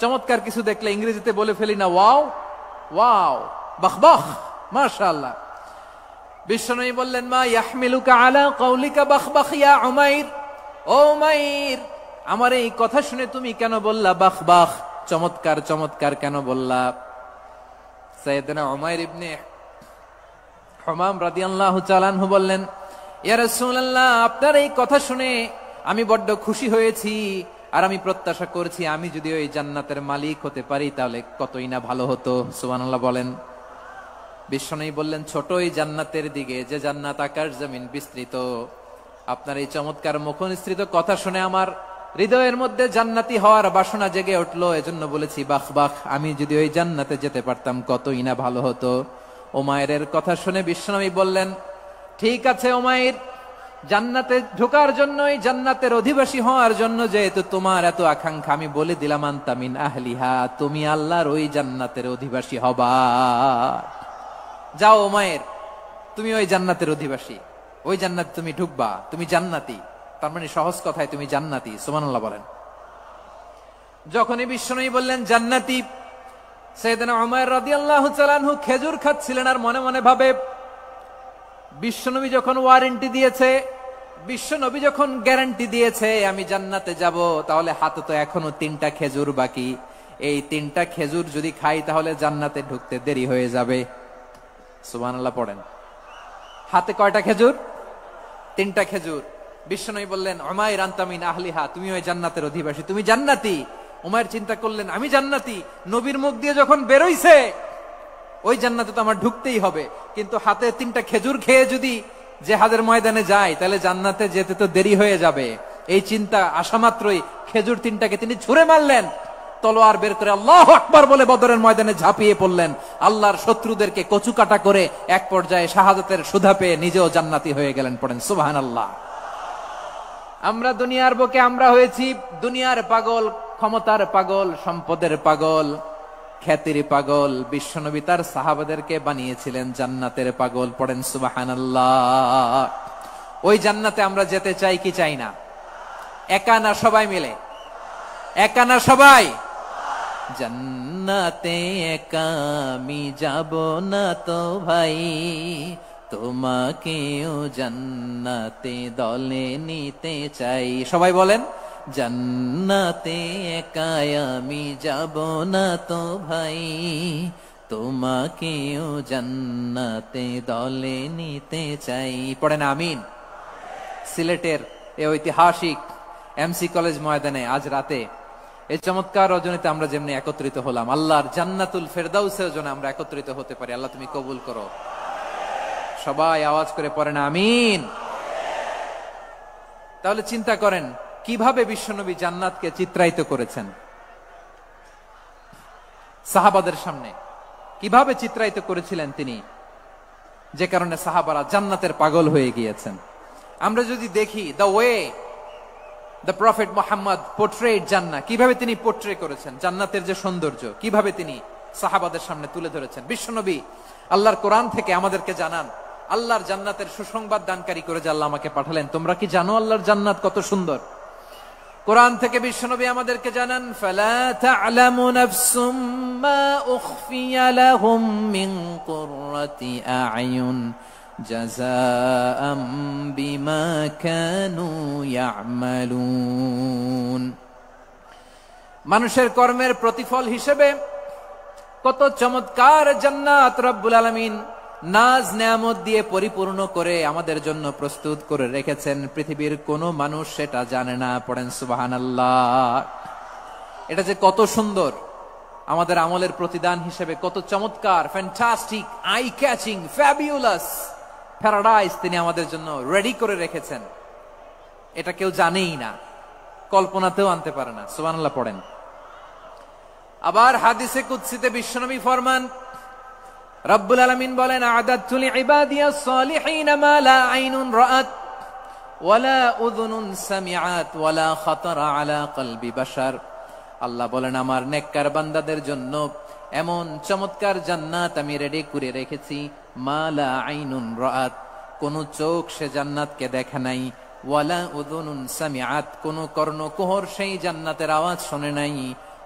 চমৎকার কিছু দেখলে ইংরেজিতে বলে ফেলি না, ওয়াও ওয়াও, বাহ বাহ, মাশাআল্লাহ। বিশ্বনবী বললেন, মা ইয়াহমিলুকা আলা কাউলিকা বাহ বাহ ইয়া উমাইর। ও উমাইর, আমার এই কথা শুনে তুমি কেন বললা বাহ বাহ, চমৎকার চমৎকার কেন বললা? সাইয়েদনা উমাইর ইবনে হুমাম রাদিয়াল্লাহু তাআলা আনহু বললেন, ইয়া রাসূলুল্লাহ, আপনার এই কথা শুনে আমি বড্ড খুশি হয়েছি, আর আমি প্রত্যাশা করছি আমি যদি ওই জান্নাতের মালিক হতে পারি তাহলে কতই না ভালো হতো। সুবহানাল্লাহ বলেন। বিশ্বনবী বললেন, ছোট ওই জান্নাতের দিকে, যে জান্নাত আকাশ জমিন বিস্তৃত। আপনার এই চমৎকার মুখনিসৃত কথা শুনে আমার হৃদয়ের মধ্যে জান্নাতি হওয়ার বাসনা জেগে উঠলো, এজন্য বলেছি বাহ বাহ, আমি যদি ওই জান্নাতে যেতে পারতাম কতই না ভালো হতো। উমাইরের কথা শুনে বিশ্বনবী বললেন, ঠিক আছে উমাইর, জান্নাতে ঢোকার জন্য, জান্নাতের অধিবাসী হওয়ার জন্য যেহেতু তোমার এত আকাঙ্ক্ষা, আমি বলে দিলাম আনতা মিন আহলিহা, তুমি আল্লাহর ওই জান্নাতের অধিবাসী হবা। যাও উমাইর, তুমি ওই জান্নাতের অধিবাসী, ওই জান্নাতে তুমি ঢুকবা, তুমি জান্নাতি। তার মানে সহজ কথায় তুমি জান্নাতি। সুবহানাল্লাহ বলেন। যখনই বিশ্বনবী বললেন জান্নাতি, সাইয়েদনা উমাইর রাদিয়াল্লাহু তাআলা আনহু খেজুর খাচ্ছিলেন আর মনে মনে ভাবে, বিশ্বনবী যখন ওয়ারেন্টি দিয়েছে, বিশ্বনবী যখন গ্যারান্টি দিয়েছে আমি জান্নাতে যাব, তাহলে হাতে তো এখনো 3টা খেজুর বাকি। এই 3টা খেজুর যদি খাই তাহলে জান্নাতে ঢুকতে দেরি হয়ে যাবে। সুবহানাল্লাহ পড়েন। হাতে কয়টা খেজুর? 3টা খেজুর। বিশ্বনবী বললেন, উমাইর আনতা মিন আহলিহা, তুমি ওই জান্নাতের অধিবাসী, তুমি জান্নাতি। উমাইর চিন্তা করলেন, আমি জান্নাতি, নবীর মুখ দিয়ে যখন বেরোইছে ওই জান্নাতে তো আমার ঢুকতেই হবে, কিন্তু হাতে 3টা খেজুর খেয়ে যদি জিহাদের ময়দানে যাই তাহলে জান্নাতে যেতে তো দেরি হয়ে যাবে। এই চিন্তা আসা মাত্রই খেজুর 3টাকে তিনি ছুঁড়ে মারলেন, তলোয়ার বের করে আল্লাহু আকবার বলে বদরের ময়দানে ঝাঁপিয়ে পড়লেন। আল্লাহর শত্রুদেরকে কচুকাটা করে এক পর্যায়ে শাহাদাতের সুধা পেয়ে নিজেও জান্নাতি হয়ে গেলেন। পড়েন সুবহানাল্লাহ। আমরা দুনিয়ার বুকে আমরা হয়েছি দুনিয়ার পাগল, ক্ষমতার পাগল, সম্পদের পাগল, খ্যাতির পাগল। বিশ্বনবী তার সাহাবাদেরকে বানিয়েছিলেন জান্নাতের পাগল। পড়েন সুবহানাল্লাহ। ওই জান্নাতে আমরা যেতে চাই কি চাই না? একা না সবাই মিলে? একা না সবাই? জান্নাতে একা আমি যাব না তো ভাই, তোমাকেও জান্নাতে দলে নিতে চাই। সবাই বলেন, জান্নাতে একা আমি যাব না তো ভাই, তোমাকেও জান্নাতে দলে নিতে চাই। পড়েন আমিন। সিলেটের এই ঐতিহাসিক এমসি কলেজ ময়দানে আজ রাতে এই চমৎকার রজনীতে আমরা যেমনি একত্রিত হলাম, আল্লাহর জান্নাতুল ফেরদাউসের জন্য আমরা একত্রিত হতে পারি। আল্লাহ তুমি কবুল করো। সবাই আওয়াজ করে পড়েন আমিন। তাহলে চিন্তা করেন কিভাবে বিশ্বনবী জান্নাতকে চিত্রায়িত করেছেন সাহাবাদের সামনে, কিভাবে চিত্রায়িত করেছিলেন তিনি, যে কারণে সাহাবারা জান্নাতের পাগল হয়ে গিয়েছেন। আমরা যদি দেখি দ্য প্রফেট মুহাম্মদ পোর্ট্রেট জান্নাত, কিভাবে তিনি পোর্ট্রে করেছেন জান্নাতের যে সৌন্দর্য, কিভাবে তিনি সাহাবাদের সামনে তুলে ধরেছেন। বিশ্বনবী আল্লাহর কোরআন থেকে আমাদেরকে জানান, আল্লাহর জান্নাতের সুসংবাদ দানকারী করে যে আল্লাহ আমাকে পাঠালেন, তোমরা কি জানো আল্লাহর জান্নাত কত সুন্দর? কোরআন থেকে বিশ্বনবী আমাদেরকে জানান, ফালা তা'লামু নাফসুম মা উখফিয়া লাহুম মিন কুররাতি আ'য়ুন জাযাআম বিমা কানু ইয়া'মালুন। মানুষের কর্মের প্রতিফল হিসেবে কত চমৎকার জান্নাত রব্বুল আলামিন নাজ নেয়ামত দিয়ে পরিপূর্ণ করে আমাদের জন্য প্রস্তুত করে রেখেছেন। পৃথিবীর কোন মানুষ সেটা জানে না। পড়েন সুবহানাল্লাহ। এটা যে কত সুন্দর, আমাদের আমলের প্রতিদান হিসেবে কত চমৎকার, fantastic, eye catching, fabulous paradise তিনি আমাদের জন্য রেডি করে রেখেছেন। এটা কেউ জানেই না, কল্পনাতেও আনতে পারে না। সুবহানাল্লাহ পড়েন। আবার হাদিসে কুদসিতে বিশ্বনবী ফরমান, রব্বুল আলামিন বলেন, আ'দাতু লিইবাদিয়াস সালিহিন মা লা আইনুন রাআত ওয়ালা উযুনুন সামিআত ওয়ালা খাতারা আলা কলবি বাশার। আল্লাহ বলেন, আমার নেককার বান্দাদের জন্য এমন চমৎকার জান্নাত আমি রেডি করে রেখেছি, মা লা আইনুন রাআত, কোন চোখ সে জান্নাতকে দেখে নাই, ওয়ালা উযুনুন সামিআত, কোন কর্ণকুহর সেই জান্নাতের আওয়াজ শুনে নাই,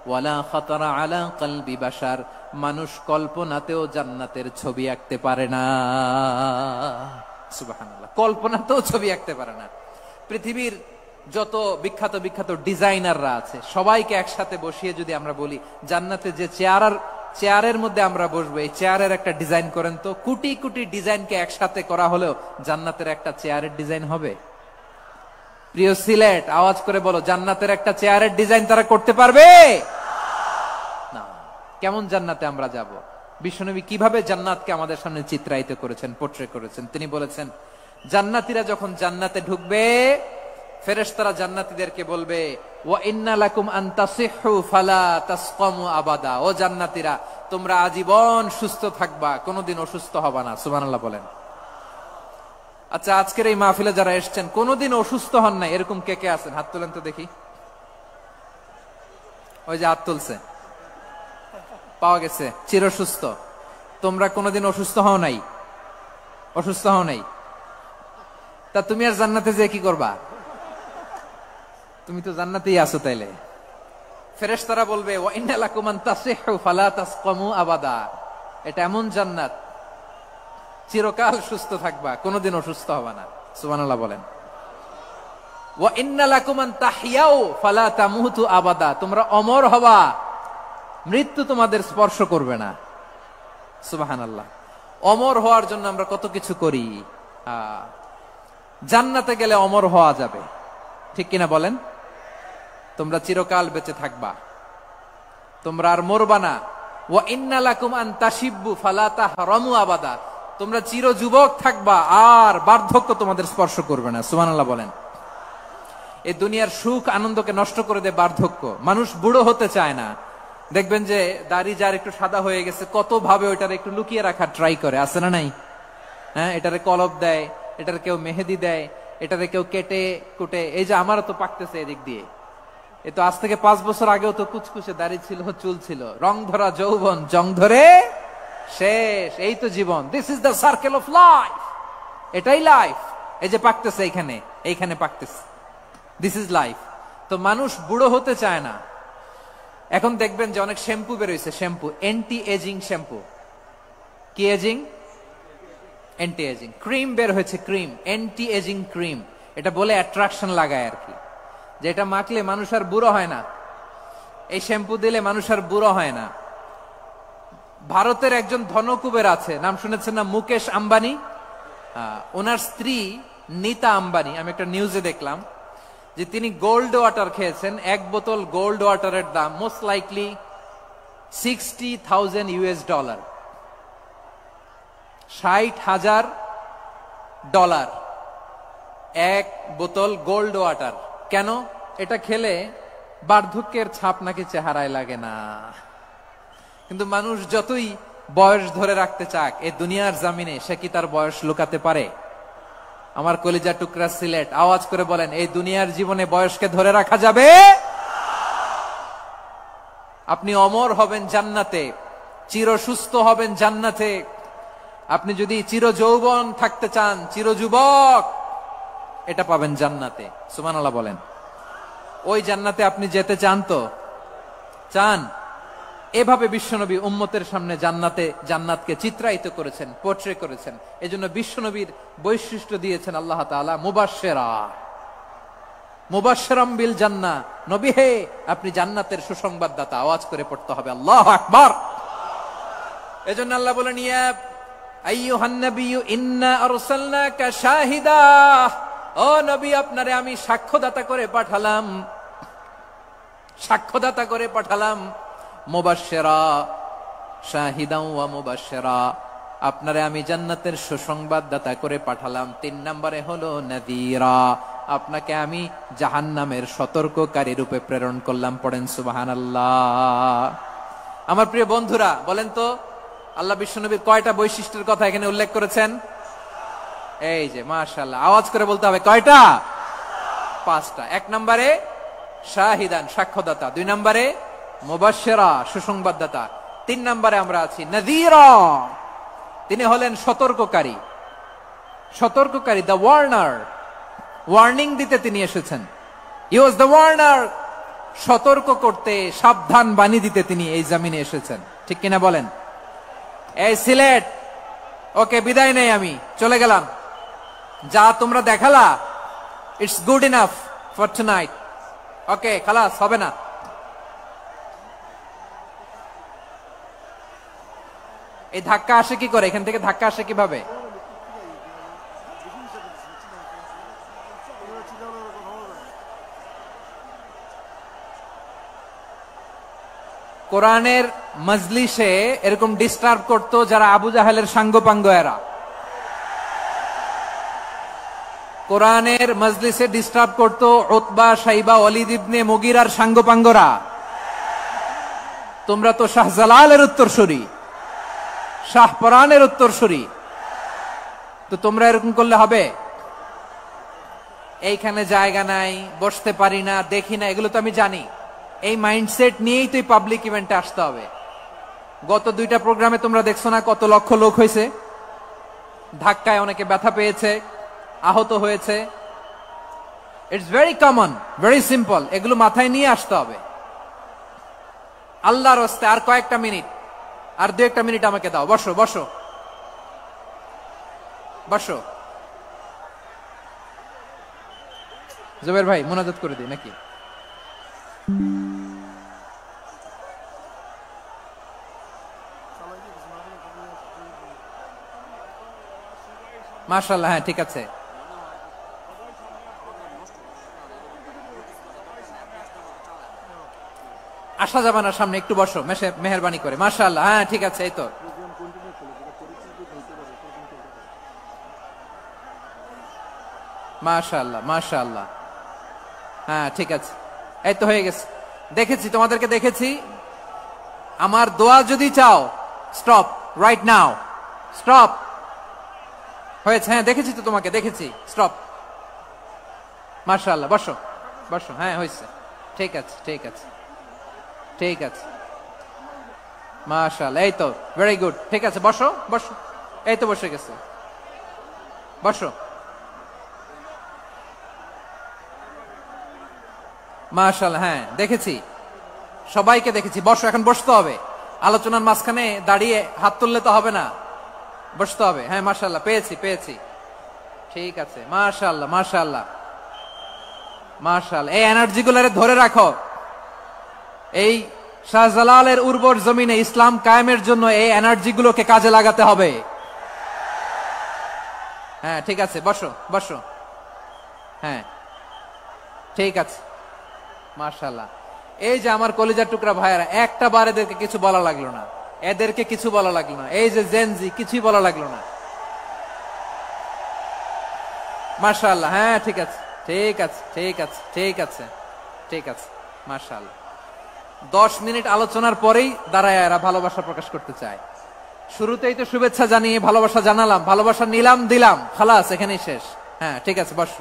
ওয়ালা খাতারা আলা কলবি বাশার, মানুষ কল্পনাতেও জান্নাতের ছবি আঁকতে পারে না। সুবহানাল্লাহ, কল্পনাতেও ছবি আঁকতে পারে না। পৃথিবীর যত বিখ্যাত বিখ্যাত ডিজাইনাররা আছে সবাইকে একসাথে বসিয়ে যদি আমরা বলি জান্নাতে যে চেয়ারের মধ্যে আমরা বসবো, এই চেয়ারের একটা ডিজাইন করেন তো, কোটি কোটি ডিজাইনকে একসাথে করা হলেও জান্নাতের একটা চেয়ারের ডিজাইন হবে? প্রিয় সিলেট, আওয়াজ করে বলো, জান্নাতের একটা চেয়ারের ডিজাইন তারা করতে পারবে না। কেমন জান্নাতে আমরা যাব? বিশ্বনবী কিভাবে জান্নাতকে আমাদের সামনে চিত্রায়িত করেছেন, পোর্ট্রে করেছেন। তিনি বলেছেন, জান্নাতীরা যখন জান্নাতে ঢুকবে, ফেরেশতারা জান্নাতীদেরকে বলবে, ওয়া ইন্না লাকুম আন তাসিহু ফালা তাসকামু আবাদা। ও জান্নাতীরা, তোমরা আজীবন সুস্থ থাকবা, কোনোদিন অসুস্থ হবা না। সুবহানাল্লাহ বলেন। আচ্ছা, আজকের এই মাহফিলে যারা এসেছেন কোনোদিন অসুস্থ হন নাই, এরকম কে কে আছেন? হাত তোলেন তো দেখি। ওই যে হাত তুলছে, পাওয়া গেছে, চির সুস্থ। তোমরা কোনোদিন অসুস্থ হও নাই? অসুস্থ হও নাই? তা তুমি আর জান্নাতে যে কি করবা? তুমি তো জান্নাতেই আছো। তাইলে ফেরেশতারা বলবে, ওয়া ইন্না লাকুম আন তাসিহু ফালা তাসকামু আবাদা। এটা এমন জান্নাত, চিরকাল সুস্থ থাকবা, কোনোদিন অসুস্থ হবে না। সুবহানাল্লাহ বলেন। ওয়া ইন্না লাকুম আন তাহইয়াউ ফালা তামুতু আবাদা। তোমরা অমর হবা, মৃত্যু তোমাদের স্পর্শ করবে না। সুবহানাল্লাহ। অমর হওয়ার জন্য আমরা কত কিছু করি। জান্নাতে গেলে অমর হওয়া যাবে, ঠিক কিনা বলেন? তোমরা চিরকাল বেঁচে থাকবা, তোমরা আর মরবা না। ওয়া ইন্না লাকুম আন তাশিব্বু ফালা তাহরামু আবাদা। তোমরা চির যুবক থাকবা, আর বার্ধক্য তোমাদের স্পর্শ করবে না। সুবহানাল্লাহ বলেন। এই দুনিয়ার সুখ আনন্দকে নষ্ট করে দেয় বার্ধক্য। মানুষ বুড়ো হতে চায় না। দেখবেন যে দাড়ি যার একটু সাদা হয়ে গেছে, কত ভাবে ওইটার একটু লুকিয়ে রাখার ট্রাই করে, আছে না নাই? হ্যাঁ, এটারে কলব দেয়, এটার কেউ মেহেদি দেয়, এটারে কেউ কেটে কুটে। এই যে আমারও তো পাকতেছে এদিক দিয়ে, এ তো আজ থেকে 5 বছর আগেও তো কুচকুচে দাড়ি ছিল, চুল ছিল, রং ধরা যৌবন, জং ধরে শেষ। এই তো জীবন। This is the circle of life. এটাই লাইফ। এই যে পাকতেছে এইখানে, এইখানে পাকতেছে, দিস ইজ লাইফ। তো মানুষ বুড়ো হতে চায় না। এখন দেখবেন যে অনেক শ্যাম্পু বেরোইছে, শ্যাম্পু, অ্যান্টি এজিং শ্যাম্পু। কি এজিং? Anti aging. ক্রিম বের হয়েছে, ক্রিম, অ্যান্টি এজিং ক্রিম। এটা বলে অ্যাট্রাকশন লাগায় আর কি, যে এটা মাখলে মানুষ আর বুড়ো হয় না, এই শ্যাম্পু দিলে মানুষ আর বুড়ো হয় না। ভারতের একজন ধনকুবের আছে, নাম শুনেছেন না? মুকেশ আম্বানি। ওনার স্ত্রী নীতা আম্বানি, আমি একটা নিউজে দেখলাম যে তিনি গোল্ড ওয়াটার খেয়েছেন। 1 বোতল গোল্ড ওয়াটারের দাম মোস্ট লাইকলি $60,000 $60,000 1 বোতল গোল্ড ওয়াটার। কেন? এটা খেলে বার্ধক্যের ছাপ নাকি চেহারায় লাগে না। কিন্তু মানুষ যতই বয়স ধরে রাখতে চাক এই দুনিয়ার জামিনে, সে কি তার বয়স লুকাতে পারে? আমার কলিজা টুকরা সিলেট, আওয়াজ করে বলেন, এই দুনিয়ার জীবনে বয়সকে ধরে রাখা যাবে? আপনি অমর হবেন জান্নাতে, চির সুস্থ হবেন জান্নাতে। আপনি যদি চির যৌবন থাকতে চান, চির যুবক, এটা পাবেন জান্নাতে। সুবহানাল্লাহ বলেন। ওই জান্নাতে আপনি যেতে চান তো? চান? এভাবে বিশ্বনবী উম্মতের সামনে জান্নাতকে চিত্রায়িত করেছেন, পোর্ট্রে করেছেন। এজন্য বিশ্বনবীর বৈশিষ্ট্য দিয়েছেন আল্লাহ তাআলা মুবাশশিরাম বিল জান্নাহ। নবী হে, আপনি জান্নাতের সুসংবাদদাতা। আওয়াজ করে পড়তে হবে আল্লাহু আকবার। এজন্য আল্লাহ বলেন, ইয়া আইয়ুহান নাবিয়্যু ইন্না আরসালনাকা শাহিদা, ও নবী, আপনারে আমি সাক্ষ্যদাতা করে পাঠালাম, সাক্ষ্যদাতা করে পাঠালাম। মুবাশশিরা, শাহিদাও ওয়া মুবাশশিরা, আপনারে আমি জান্নাতের সুসংবাদদাতা করে পাঠালাম। 3 নম্বরে হলো নাযীরা, আপনাকে আমি জাহান্নামের সতর্ককারী রূপে প্রেরণ করলাম। পড়েন সুবহানাল্লাহ। আমার প্রিয় বন্ধুরা, বলেন তো আল্লাহ বিশ্বনবীর কয়টা বৈশিষ্ট্যের কথা এখানে উল্লেখ করেছেন? এই যে মাশাআল্লাহ, আওয়াজ করে বলতে হবে, কয়টা? 5টা। 1 নম্বরে শাহিদান, সাক্ষ্যদাতা। 2 নম্বরে মুবাশশিরা, সুসংবাদদাতা। 3 নম্বরে আমরা আছি নাযীরা, তিনি হলেন সতর্ককারী। সতর্ককারী, দ্য ওয়ার্নার, ওয়ার্নিং দিতে তিনি এসেছেন। হি ওয়াজ দ্য ওয়ার্নার, সতর্ক করতে, সাবধান বাণী দিতে তিনি এই জমিনে এসেছেন। ঠিক কিনা বলেন? এই সিলেট, ওকে, বিদায় নেই, আমি চলে গেলাম। যা তোমরা দেখালা, it's good enough for tonight. Okay, খালাস, হবে না। এই ধাক্কা আসে কি করে? এখান থেকে ধাক্কা আসে কিভাবে? কোরআনের মজলিসে এরকম ডিস্টার্ব করতো যারা আবু জাহেলের সাঙ্গপাঙ্গ এরা। কোরআনের মজলিসে ডিস্টার্ব করতো উতবা, শাইবা, ওয়ালিদ ইবনে মুগিরার সাঙ্গপাঙ্গরা। তোমরা তো শাহজালালের উত্তরসূরি, শাহপরানের উত্তরসূরি, তো তোমরা এরকম করলে হবে? এইখানে জায়গা নাই, বসতে পারি না, দেখি না, এগুলো তো আমি জানি। এই মাইন্ডসেট নিয়েই তো পাবলিক ইভেন্টে আসতে হবে। গত 2টা প্রোগ্রামে তোমরা দেখছো না কত লক্ষ লোক হয়েছে? ধাক্কায় অনেকে ব্যথা পেয়েছে, আহত হয়েছে। It's very common, very simple. এগুলো মাথায় নিয়ে আসতে হবে। আল্লাহর রাস্তায় আর কয়েকটা মিনিট, আর 2-1 মিনিট আমাকে দাও। বসো বসো বসো। জুবের ভাই, মুনাজাত করে দিই নাকি? মাশাআল্লাহ, হ্যাঁ ঠিক আছে। আসা যাবে না সামনে, একটু বসো মেহেরবানি করে। মাশাআল্লাহ, হ্যাঁ ঠিক আছে। এই তো মাশাআল্লাহ, মাশাআল্লাহ, হ্যাঁ ঠিক আছে। এই তো হয়ে গেছে। দেখেছি, তোমাদেরকে দেখেছি। আমার দোয়া যদি চাও, স্টপ রাইট নাও, স্টপ। হয়েছে, হ্যাঁ দেখেছি তো তোমাকে, দেখেছি। স্টপ। মাশাআল্লাহ, বসো বসো। হ্যাঁ হয়েছে, ঠিক আছে ঠিক আছে ঠিক আছে। মাশাআল্লাহ, এই তো ভেরি গুড। ঠিক আছে, বসো বসো। এই তো বসে গেছে, বসো। মাশাআল্লাহ, হ্যাঁ দেখেছি, সবাইকে দেখেছি। বসো, এখন বসতে হবে। আলোচনার মাঝখানে দাঁড়িয়ে হাত তুললে তো হবে না, বসতে হবে। হ্যাঁ মাশাআল্লাহ, পেয়েছি পেয়েছি। ঠিক আছে, মাশাআল্লাহ মাশাআল্লাহ মাশাআল্লাহ। এই এনার্জি গুলারে ধরে রাখো। এই শাহজালালের উর্বর জমিনে ইসলাম কায়েমের জন্য এই এনার্জি গুলোকে কাজে লাগাতে হবে। হ্যাঁ ঠিক আছে, বসো বসো। হ্যাঁ ঠিক আছে, মাশাআল্লাহ। এই যে আমার কলিজার টুকরা ভাইয়েরা, একটা বার এদেরকে কিছু বলা লাগলো না, এদেরকে কিছু বলা লাগলো না। এই যে জেনজি, কিছুই বলা লাগলো না। মাশাআল্লাহ, হ্যাঁ ঠিক আছে ঠিক আছে ঠিক আছে ঠিক আছে ঠিক আছে। মাশাআল্লাহ। 10 মিনিট আলোচনার পরেই দাঁড়ায় এরা ভালোবাসা প্রকাশ করতে চায়। শুরুতেই তো শুভেচ্ছা জানিয়ে ভালোবাসা জানালাম, ভালোবাসা নিলাম, দিলাম, খালাস, এখানেই শেষ। হ্যাঁ ঠিক আছে, বস।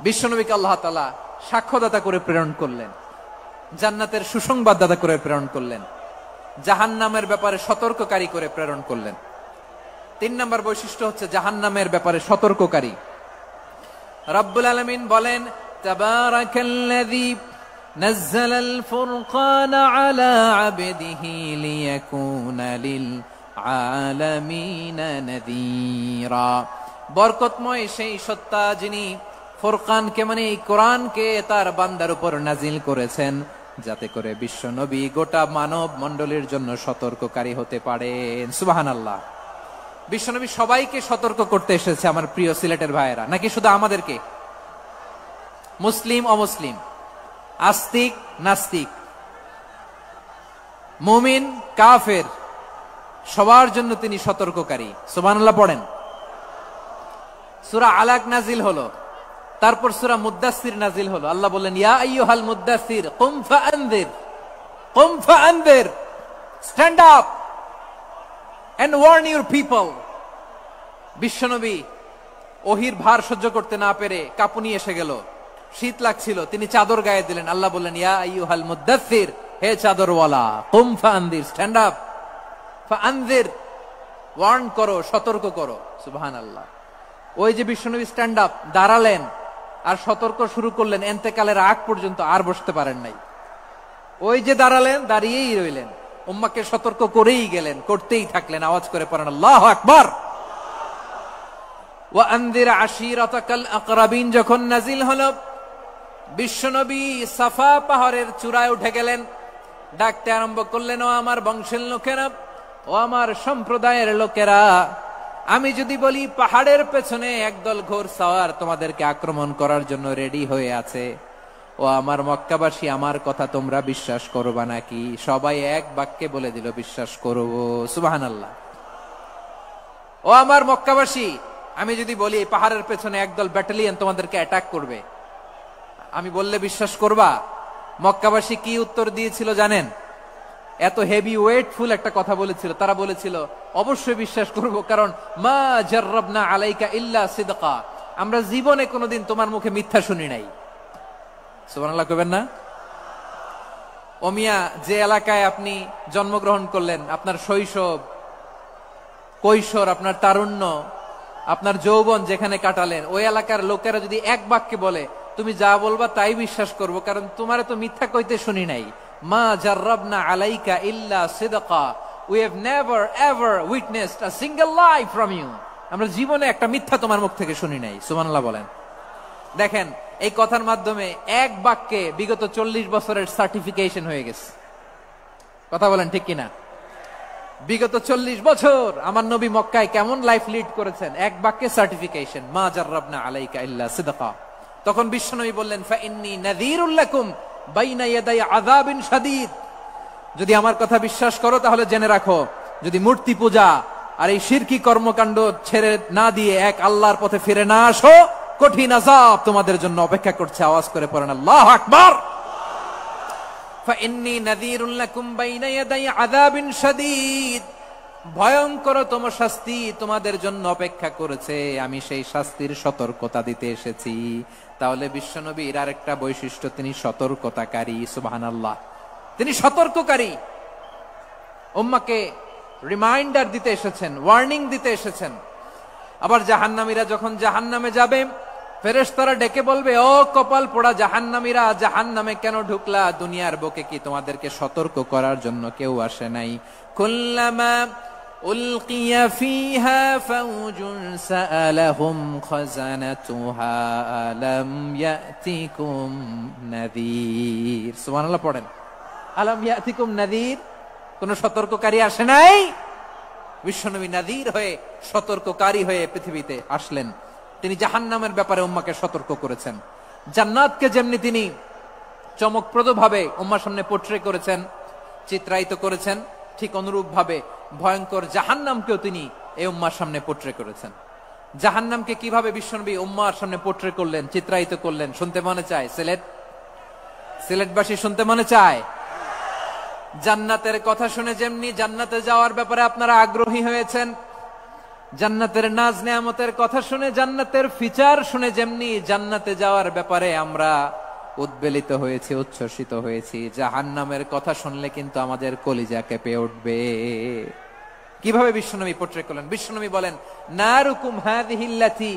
বিশ্বনবীকে আল্লাহ তাআলা সাক্ষ্যদাতা করে প্রেরণ করলেন, জান্নাতের সুসংবাদদাতা করে প্রেরণ করলেন, জাহান্নামের ব্যাপারে সতর্ককারী করে প্রেরণ করলেন। 3 নম্বর বৈশিষ্ট্য হচ্ছে জাহান্নামের ব্যাপারে সতর্ককারী। রব্বুল আলামিন বলেন, তাবারাকাল্লাযী নাযালাল ফুরকানা আলা আবদিহি লিয়াকুনা লিল আলামিনা নাযীরা। বরকতময় সেই সত্তা যিনি ফুরকানকে মানে এই কোরআনকে তার বান্দার উপর নাজিল করেছেন, যাতে করে বিশ্ব নবী গোটা মানব মণ্ডলীর জন্য সতর্ককারী হতে পারেন। সুবহানাল্লাহ। বিশ্বনবী সবাইকে সতর্ক করতে এসেছে, আমার প্রিয় সিলেটের ভাইয়েরা, নাকি শুধু আমাদেরকে? মুসলিম অমুসলিম, আস্তিক নাস্তিক, মুমিন কাফের, সবার জন্য তিনি সতর্ককারী। সুবহানাল্লাহ পড়েন। সূরা আলাক নাজিল হলো, তারপর সূরা মুদ্দাসসির নাজিল হলো। আল্লাহ বললেন, ইয়া আইয়ুহাল মুদ্দাসসির কুম ফাআনযির, কুম ফাআনযির, stand up and warn your people. বিশ্বনবী ওহির ভার সহ্য করতে না পেরে কাঁপুনি এসে গেল, শীত লাগছিল, তিনি চাদর গায়ে দিলেন। আল্লাহ বললেন, ইয়া আইয়ুহাল মুদ্দাসসির, হে চাদরওয়ালা, কুম ফাআনযির, স্ট্যান্ড আপ, ফাআনযির, ওয়ার্ন করো, সতর্ক করো। সুবহানাল্লাহ। ওই যে বিশ্বনবী স্ট্যান্ড আপ, দাঁড়ালেন আর সতর্ক শুরু করলেন, এন্তেকালের আগ পর্যন্ত আর বসতে পারেন নাই। ওই যে দাঁড়ালেন, দাঁড়িয়েই রইলেন, উম্মাকে সতর্ক করেই গেলেন, করতেই থাকলেন। আওয়াজ করে পড়েন আল্লাহু আকবার। ওয়া আনযির আশীরাতাকাল আকরাবিন যখন নাজিল হলো, বিশ্বনবী সাফা পাহাড়ের চূড়ায় উঠে গেলেন, ডাকতে আরম্ভ করলেন, ও আমার বংশের লোকেরা, ও আমার সম্প্রদায়ের লোকেরা, আমি যদি বলি পাহাড়ের পেছনে একদল ঘোড়সওয়ার তোমাদেরকে আক্রমণ করার জন্য রেডি হয়ে আছে, ও আমার মক্কাবাসী, আমার কথা তোমরা বিশ্বাস করবা নাকি? সবাই এক বাক্যে বলে দিল, বিশ্বাস করব। সুবহানাল্লাহ। ও আমার মক্কাবাসী, আমি যদি বলি পাহাড়ের পেছনে একদল ব্যাটালিয়ন তোমাদেরকে অ্যাটাক করবে, আমি বললে বিশ্বাস করবা? মক্কাবাসী কি উত্তর দিয়েছিল জানেন? এত হেভি ওয়েটফুল একটা কথা বলেছিল। তারা বলেছিল, অবশ্যই বিশ্বাস করব, কারণ মা জাররাবনা আলাইকা ইল্লা সিদকা, আমরা জীবনে কোনোদিন তোমার মুখে মিথ্যা শুনি নাই। সুবহানাল্লাহ কইবেন না? ও মিয়া, যে এলাকায় আপনি জন্মগ্রহণ করলেন, আপনার শৈশব, কৈশোর, আপনার তারুণ্য, আপনার যৌবন যেখানে কাটালেন, ওই এলাকার লোকেরা যদি এক বাক্যে বলে তুমি যা বলবা তাই বিশ্বাস করব, কারণ তোমারে তো মিথ্যা কইতে শুনি নাই। মা জাররাবনা আলাইকা ইল্লা সিদকা, we have never ever witnessed a single lie from you, আমরা জীবনে একটা মিথ্যা তোমার মুখ থেকে শুনি নাই। সুবহানাল্লাহ বলেন। দেখেন, এই কথার মাধ্যমে এক বাক্যে বিগত 40 বছরের সার্টিফিকেশন হয়ে গেছে। কথা বলেন ঠিক কিনা? বিগত 40 বছর আমার নবী মক্কায় কেমন লাইফ লিড করেছেন, এক বাক্যে সার্টিফিকেশন, মা জাররাবনা আলাইকা ইল্লা সিদকা। তখন বিশ্বনবী বললেন, ফাইন্নী নাযীরুল লাকুম বাইনা ইয়াদাই আযাবিন শাদীদ, যদি আমার কথা বিশ্বাস করো তাহলে জেনে রাখো, যদি মূর্তি পূজা আর এই শিরকি কর্মকাণ্ড ছেড়ে না দিয়ে এক আল্লাহর পথে ফিরে না আসো, কঠিন আযাব তোমাদের জন্য অপেক্ষা করছে। আওয়াজ করে পড়েন আল্লাহু আকবার। ফাইন্নী নাযীরুল লাকুম বাইনা ইয়াদাই আযাবিন শাদীদ, ভয়ঙ্করতম শাস্তি তোমাদের জন্য অপেক্ষা করেছে, আমি সেই শাস্তির সতর্কতা দিতে এসেছি। তাহলে বিশ্বনবীর আরেকটা বৈশিষ্ট্য, তিনি সতর্কতাকারী। সুবহানাল্লাহ। তিনি সতর্ককারী, উম্মাকে রিমাইন্ডার দিতে এসেছেন, ওয়ার্নিং দিতে এসেছেন। আবার জাহান্নামীরা যখন জাহান্নামে যাবে, ফেরেশতারা ডেকে বলবে, ও কপাল পোড়া জাহান্নামীরা, জাহান্নামে কেন ঢুকলা? দুনিয়ার বুকে কি তোমাদেরকে সতর্ক করার জন্য কেউ আসে নাই? কুল্লামা উলকিয়া ফিহা ফাউজুন সাআলাহুম খাযানাতুহা আলাম ইয়াতিকুম নাযীর। সুবহানাল্লাহ পড়েন। আলাম ইয়াতিকুম নাযীর, কোন সতর্ককারী আসে নাই? বিশ্বনবী নাযীর হয়ে, সতর্ককারী হয়ে পৃথিবীতে আসলেন। তিনি জাহান্নামের ব্যাপারে উম্মাকে সতর্ক করেছেন। জান্নাতকে যেমনি তিনি চমকপ্রদ ভাবে উম্মার সামনে পোট্রে করেছেন, চিত্রায়িত করেছেন, ঠিক অনুরূপ ভাবে ভয়ঙ্কর জাহান্নামকেও তিনি এই উম্মার সামনে পোট্রে করেছেন। জাহান্নামকে কিভাবে বিশ্বনবী উম্মার সামনে পোট্রে করলেন, চিত্রায়িত করলেন, শুনতে মনে চায়? সিলেটবাসী শুনতে মনে চায়? জান্নাতের কথা শুনে যেমনি জান্নাতে যাওয়ার ব্যাপারে আপনারা আগ্রহী হয়েছেন, জান্নাতের নাজ নেয়ামতের কথা শুনে, জান্নাতের ফিচার শুনে যেমনি জান্নাতে যাওয়ার ব্যাপারে আমরা উদ্বেলিত হয়েছি, উচ্ছ্বসিত হয়েছি, জাহান্নামের কথা শুনলে কিন্তু আমাদের কলিজা কেঁপে উঠবে। কিভাবে বিশ্বনবী পোট্রে করলেন? বিশ্বনবী বলেন, নারুকুম হাযিহিল্লাতী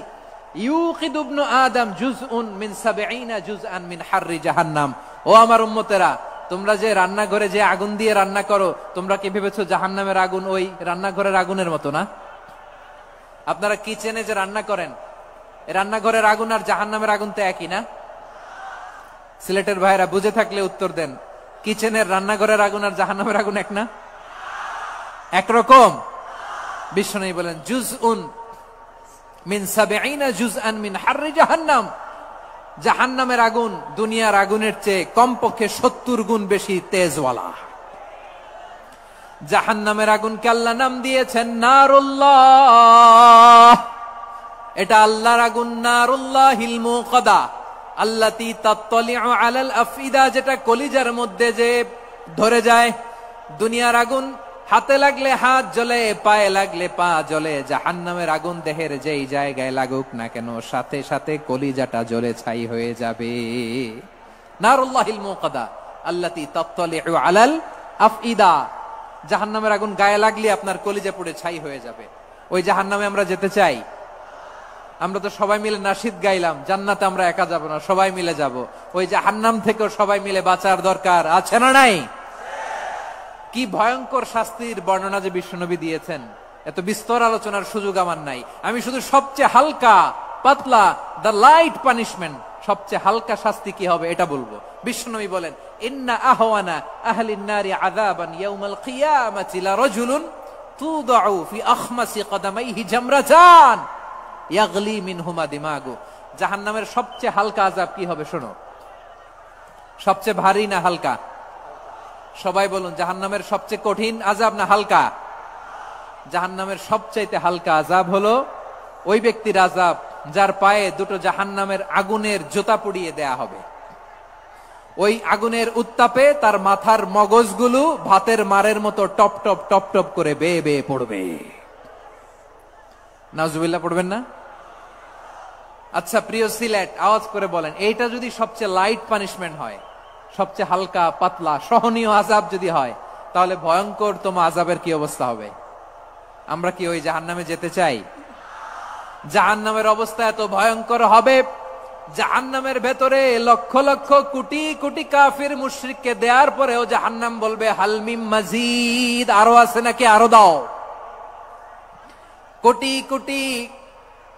ইউকিদু ইবনু আদম জুজউন মিন ৭০ জুজআন মিন হাররি জাহান্নাম। ও আমার উম্মতেরা, তোমরা যে রান্নাঘরে যে আগুন দিয়ে রান্না করো, তোমরা কি ভেবেছো জাহান্নামের আগুন ওই রান্নাঘরের আগুনের মতো না? আপনারা কিচেনে যে রান্না করেন, রান্নাঘরের আগুন আর জাহান্নামের আগুন তো একই না? সিলেটের ভাইরা বুঝে থাকলে উত্তর দেন, কিচেনের রান্নাঘরের আগুন আর জাহান্নামের আগুন এক না? একরকম? বিশ্বনবী বলেন, জুজউন মিন ৭০ জুজআন মিন হাররি জাহান্নাম। জাহান্নামের আগুন দুনিয়ার আগুনের চেয়ে কমপক্ষে ৭০ গুণ বেশি তেজওয়ালা। জাহান্নামের আগুনকে আল্লাহ নাম দিয়েছেন নারুল্লাহ। এটা আল্লাহর আগুন, নারুল্লাহিল মুকাদা আল্লাতী তাত্তালিউ আলাল আফইদা, যেটা কলিজার মধ্যে যে ধরে যায়। দুনিয়ার আগুন হাতে লাগলে হাত জ্বলে, পায়ে লাগলে পা জ্বলে। জাহান্নামের আগুন দেহের যেই জায়গায় লাগুক না কেন, সাথে সাথে কলিজাটা জ্বলে ছাই হয়ে যাবে। নারুল্লাহিল মুকাদা আল্লাতী তাত্তালিউ আলাল আফইদা। জাহান্নামের আগুন গায়ে লাগলে আপনার কলিজা পুড়ে ছাই হয়ে যাবে। ওই জাহান্নামে আমরা যেতে চাই? আমরা তো সবাই মিলে নাশিদ গাইলাম, জান্নাতে আমরা একা যাব না, সবাই মিলে যাব। ওই জাহান্নাম থেকেও সবাই মিলে বাঁচার দরকার আছে না নাই? কি ভয়ঙ্কর শাস্তির বর্ণনা যে বিশ্বনবী দিয়েছেন, এত বিস্তর আলোচনার সুযোগ আমার নাই। আমি শুধু সবচেয়ে হালকা পাতলা, দ্য লাইট পানিশমেন্ট, সবচেয়ে হালকা শাস্তি কি হবে এটা বলবো। বিশ্বনবী বলেন, ইন্না আহওয়ানা আহলিন নারি আযাবান ইয়াউমাল কিয়ামাতি লারাজুলুন তুদাউ ফি আখমাসি কদামাইহি জামরাতান ইয়াগলি মিনহুমা দিমাগু। জাহান্নামের সবচেয়ে হালকা আযাব কি হবে শোনো। সবচেয়ে ভারী না হালকা? সবাই বলুন, জাহান্নামের সবচেয়ে কঠিন আযাব না হালকা? জাহান্নামের সবচাইতে হালকা আযাব হলো ওই ব্যক্তির আযাব যার পায়ে দুটো জাহান্নামের আগুনের জুতা পুড়িয়ে দেয়া হবে। ওই আগুনের উত্তাপে তার মাথার মগজগুলো ভাতের মারের মতো টপ টপ টপ টপ করে বেয়ে বেয়ে পড়বে। নাউজুবিল্লাহ পড়বেন না? আচ্ছা প্রিয় সিলেট, আওয়াজ করে বলেন, এইটা যদি সবচেয়ে লাইট পানিশমেন্ট হয়, সবচেয়ে হালকা পাতলা সহনীয় আযাব যদি হয়, তাহলে ভয়ঙ্কর তোমা আযাবের কি অবস্থা হবে? আমরা কি ওই জাহান্নামে যেতে চাই? জাহান্নামের অবস্থা এত ভয়ঙ্কর হবে, জাহান্নামের ভেতরে লক্ষ লক্ষ কোটি কোটি কাফির মুশরিককে দেওয়ার পরেও জাহান্নাম বলবে হাল মিন মাজিদ, আরো আছে নাকি, আরো দাও। কোটি কোটি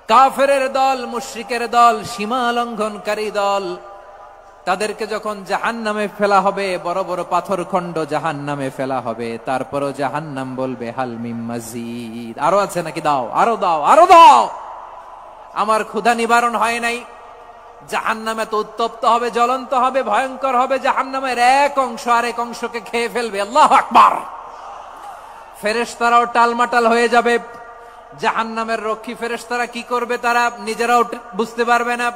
কাফেরের দল, মুশরিকের দল, সীমা লঙ্ঘনকারী দল, তাদেরকে যখন জাহান্নামে ফেলা হবে, বড় বড় পাথর খণ্ড জাহান্নামে ফেলা হবে, তারপরও জাহান্নাম বলবে হাল মিন মাজিদ, আরো আছে নাকি, দাও, আরো দাও, আরো দাও। আমার ক্ষুধা নিবারণ হয় নাই। জাহান্নাম এত উত্তপ্ত হবে, জ্বলন্ত হবে, ভয়ঙ্কর হবে, জাহান্নামের এক অংশ আরেক অংশকে খেয়ে ফেলবে। আল্লাহু আকবার। ফেরেশতারাও টালমাটাল হয়ে যাবে। জাহান্নামের রক্ষী ফেরেশতারা কি করবে তারা নিজেরাও বুঝতে পারবে না।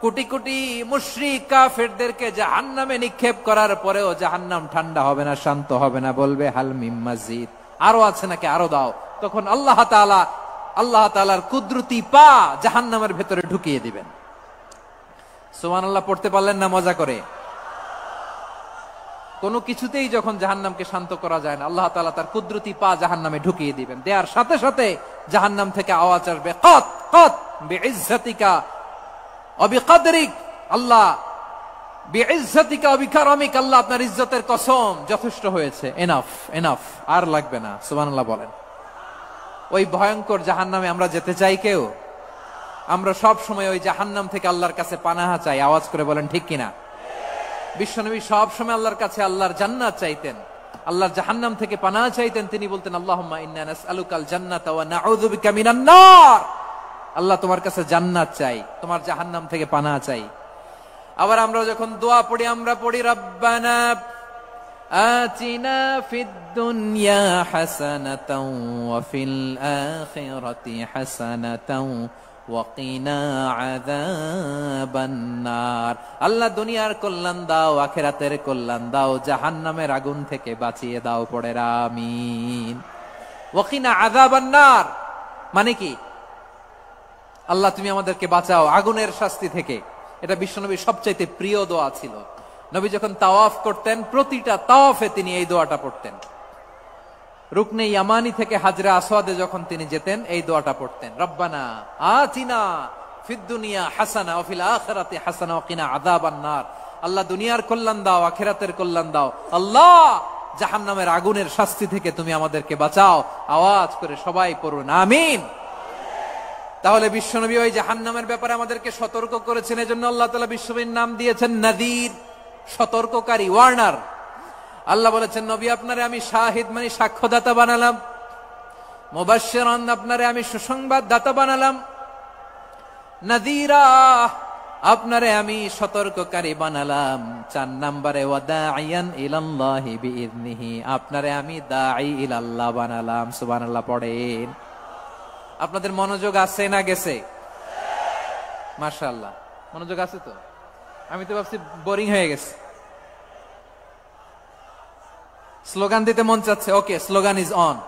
কোটি কোটি মুশরিক কাফেরদেরকে জাহান্নামে নিক্ষেপ করার পরেও জাহান্নাম ঠান্ডা হবে না, শান্ত হবে না, বলবে হাল মিন মাজিদ, আরো আছে নাকি, আরো দাও। তখন আল্লাহ তাআলার কুদরতি পা জাহান্নামের ভেতরে ঢুকিয়ে দিবেন। সুবহানাল্লাহ পড়তে পারলেন না মজা করে? কোনো কিছুতেই যখন জাহান্নামকে শান্ত করা যায় না, আল্লাহ তাআলা তার কুদরতি পা জাহান্নামে ঢুকিয়ে দিবেন। দেয়ার সাথে সাথে জাহান্নাম থেকে আওয়াজ আসবে, কত কত বিইজ্জাতিকা ওয়া বিকদরিক, আল্লাহ বিইজ্জাতিকা ওয়া বিকারামিক, আল্লাহ আপনার ইজ্জতের কসম, যথেষ্ট হয়েছে, এনাফ এনাফ, আর লাগবে না। সুবহানাল্লাহ বলেন। ওই ভয়ঙ্কর জাহান্নামে আমরা যেতে চাই কেউ? আমরা সব সময় ওই জাহান্নাম থেকে আল্লাহর কাছে পানাহা চাই। আওয়াজ করে বলেন ঠিক কিনা? বিশ্বনবী সব সময় আল্লাহর কাছে আল্লাহর জান্নাত চাইতেন, আল্লাহর জাহান্নাম থেকে পানাহা চাইতেন। তিনি বলতেন, আল্লাহুম্মা ইন্না নাসআলুকাল জান্নাতা ওয়া নাউযু বিকা মিনান নার। আল্লাহ তোমার কাছে জান্নাত চাই, তোমার জাহান্নাম থেকে পানাহা চাই। আবার আমরা যখন দোয়া পড়ি, আমরা পড়ি রব্বানা আতিনা ফিদ দুনিয়া হাসানাতাও ওয়া ফিল আখিরাতি হাসানাতাও ওয়া কিনা আযাবান নার। আল্লাহ দুনিয়ার কল্যাণ দাও, আখিরাতের কল্যাণ দাও, জাহান্নামের আগুন থেকে বাঁচিয়ে দাও, পড়ে আমিন। ওয়া কিনা আযাবান নার। মানে কি? আল্লাহ তুমি আমাদেরকে বাঁচাও আগুনের শাস্তি থেকে। এটা বিশ্বনবীর সবচাইতে প্রিয় দোয়া ছিল। নবী যখন তাওয়াফ করতেন, প্রতিটা তাওয়াফে তিনি এই দোয়াটা পড়তেন। রুকনে ইয়ামানি থেকে হাজরে আসওয়াদে যখন তিনি যেতেন, এই দোয়াটা পড়তেন, রব্বানা আতিনা ফিদ দুনিয়া হাসানা ওয়া ফিল আখিরাতি হাসানা ওয়া কিনা আযাবান নার। আল্লাহ দুনিয়ার কল্যাণ দাও, আখিরাতের কল্যাণ দাও। আল্লাহ জাহান্নামের আগুনের শাস্তি থেকে তুমি আমাদেরকে বাঁচাও। আওয়াজ করে সবাই পড়ুন আমিন। তাহলে বিশ্বনবী ওই জাহান্নামের ব্যাপারে আমাদেরকে সতর্ক করেছেন, এজন্য আল্লাহ তাআলা বিশ্বনবীর নাম দিয়েছেন নাযীর, সতর্ককারী, ওয়ার্নার। আল্লাহ বলেছেন, নবী আপনারে আমি শাহিদ মানে সাক্ষ্যদাতা বানালাম, মুবাশশিরান আপনারে আমি সুসংবাদ দাতা বানালাম, নাযীরা আপনারে আমি সতর্ককারী বানালাম। 4 নম্বরে ওয়াদাইয়ান ইলাল্লাহি বিইذনিহি, আপনারে আমি দাঈ ইলাল্লাহ বানালাম। সুবহানাল্লাহ পড়েন। আপনাদের মনোযোগ আছে না গেছে? মাশাআল্লাহ মনোযোগ আছে তো। আমি তো ভাবছি বোরিং হয়ে গেছে। স্লোগান দিতে মন চাচ্ছে। ওকে, স্লোগান ইজ অন।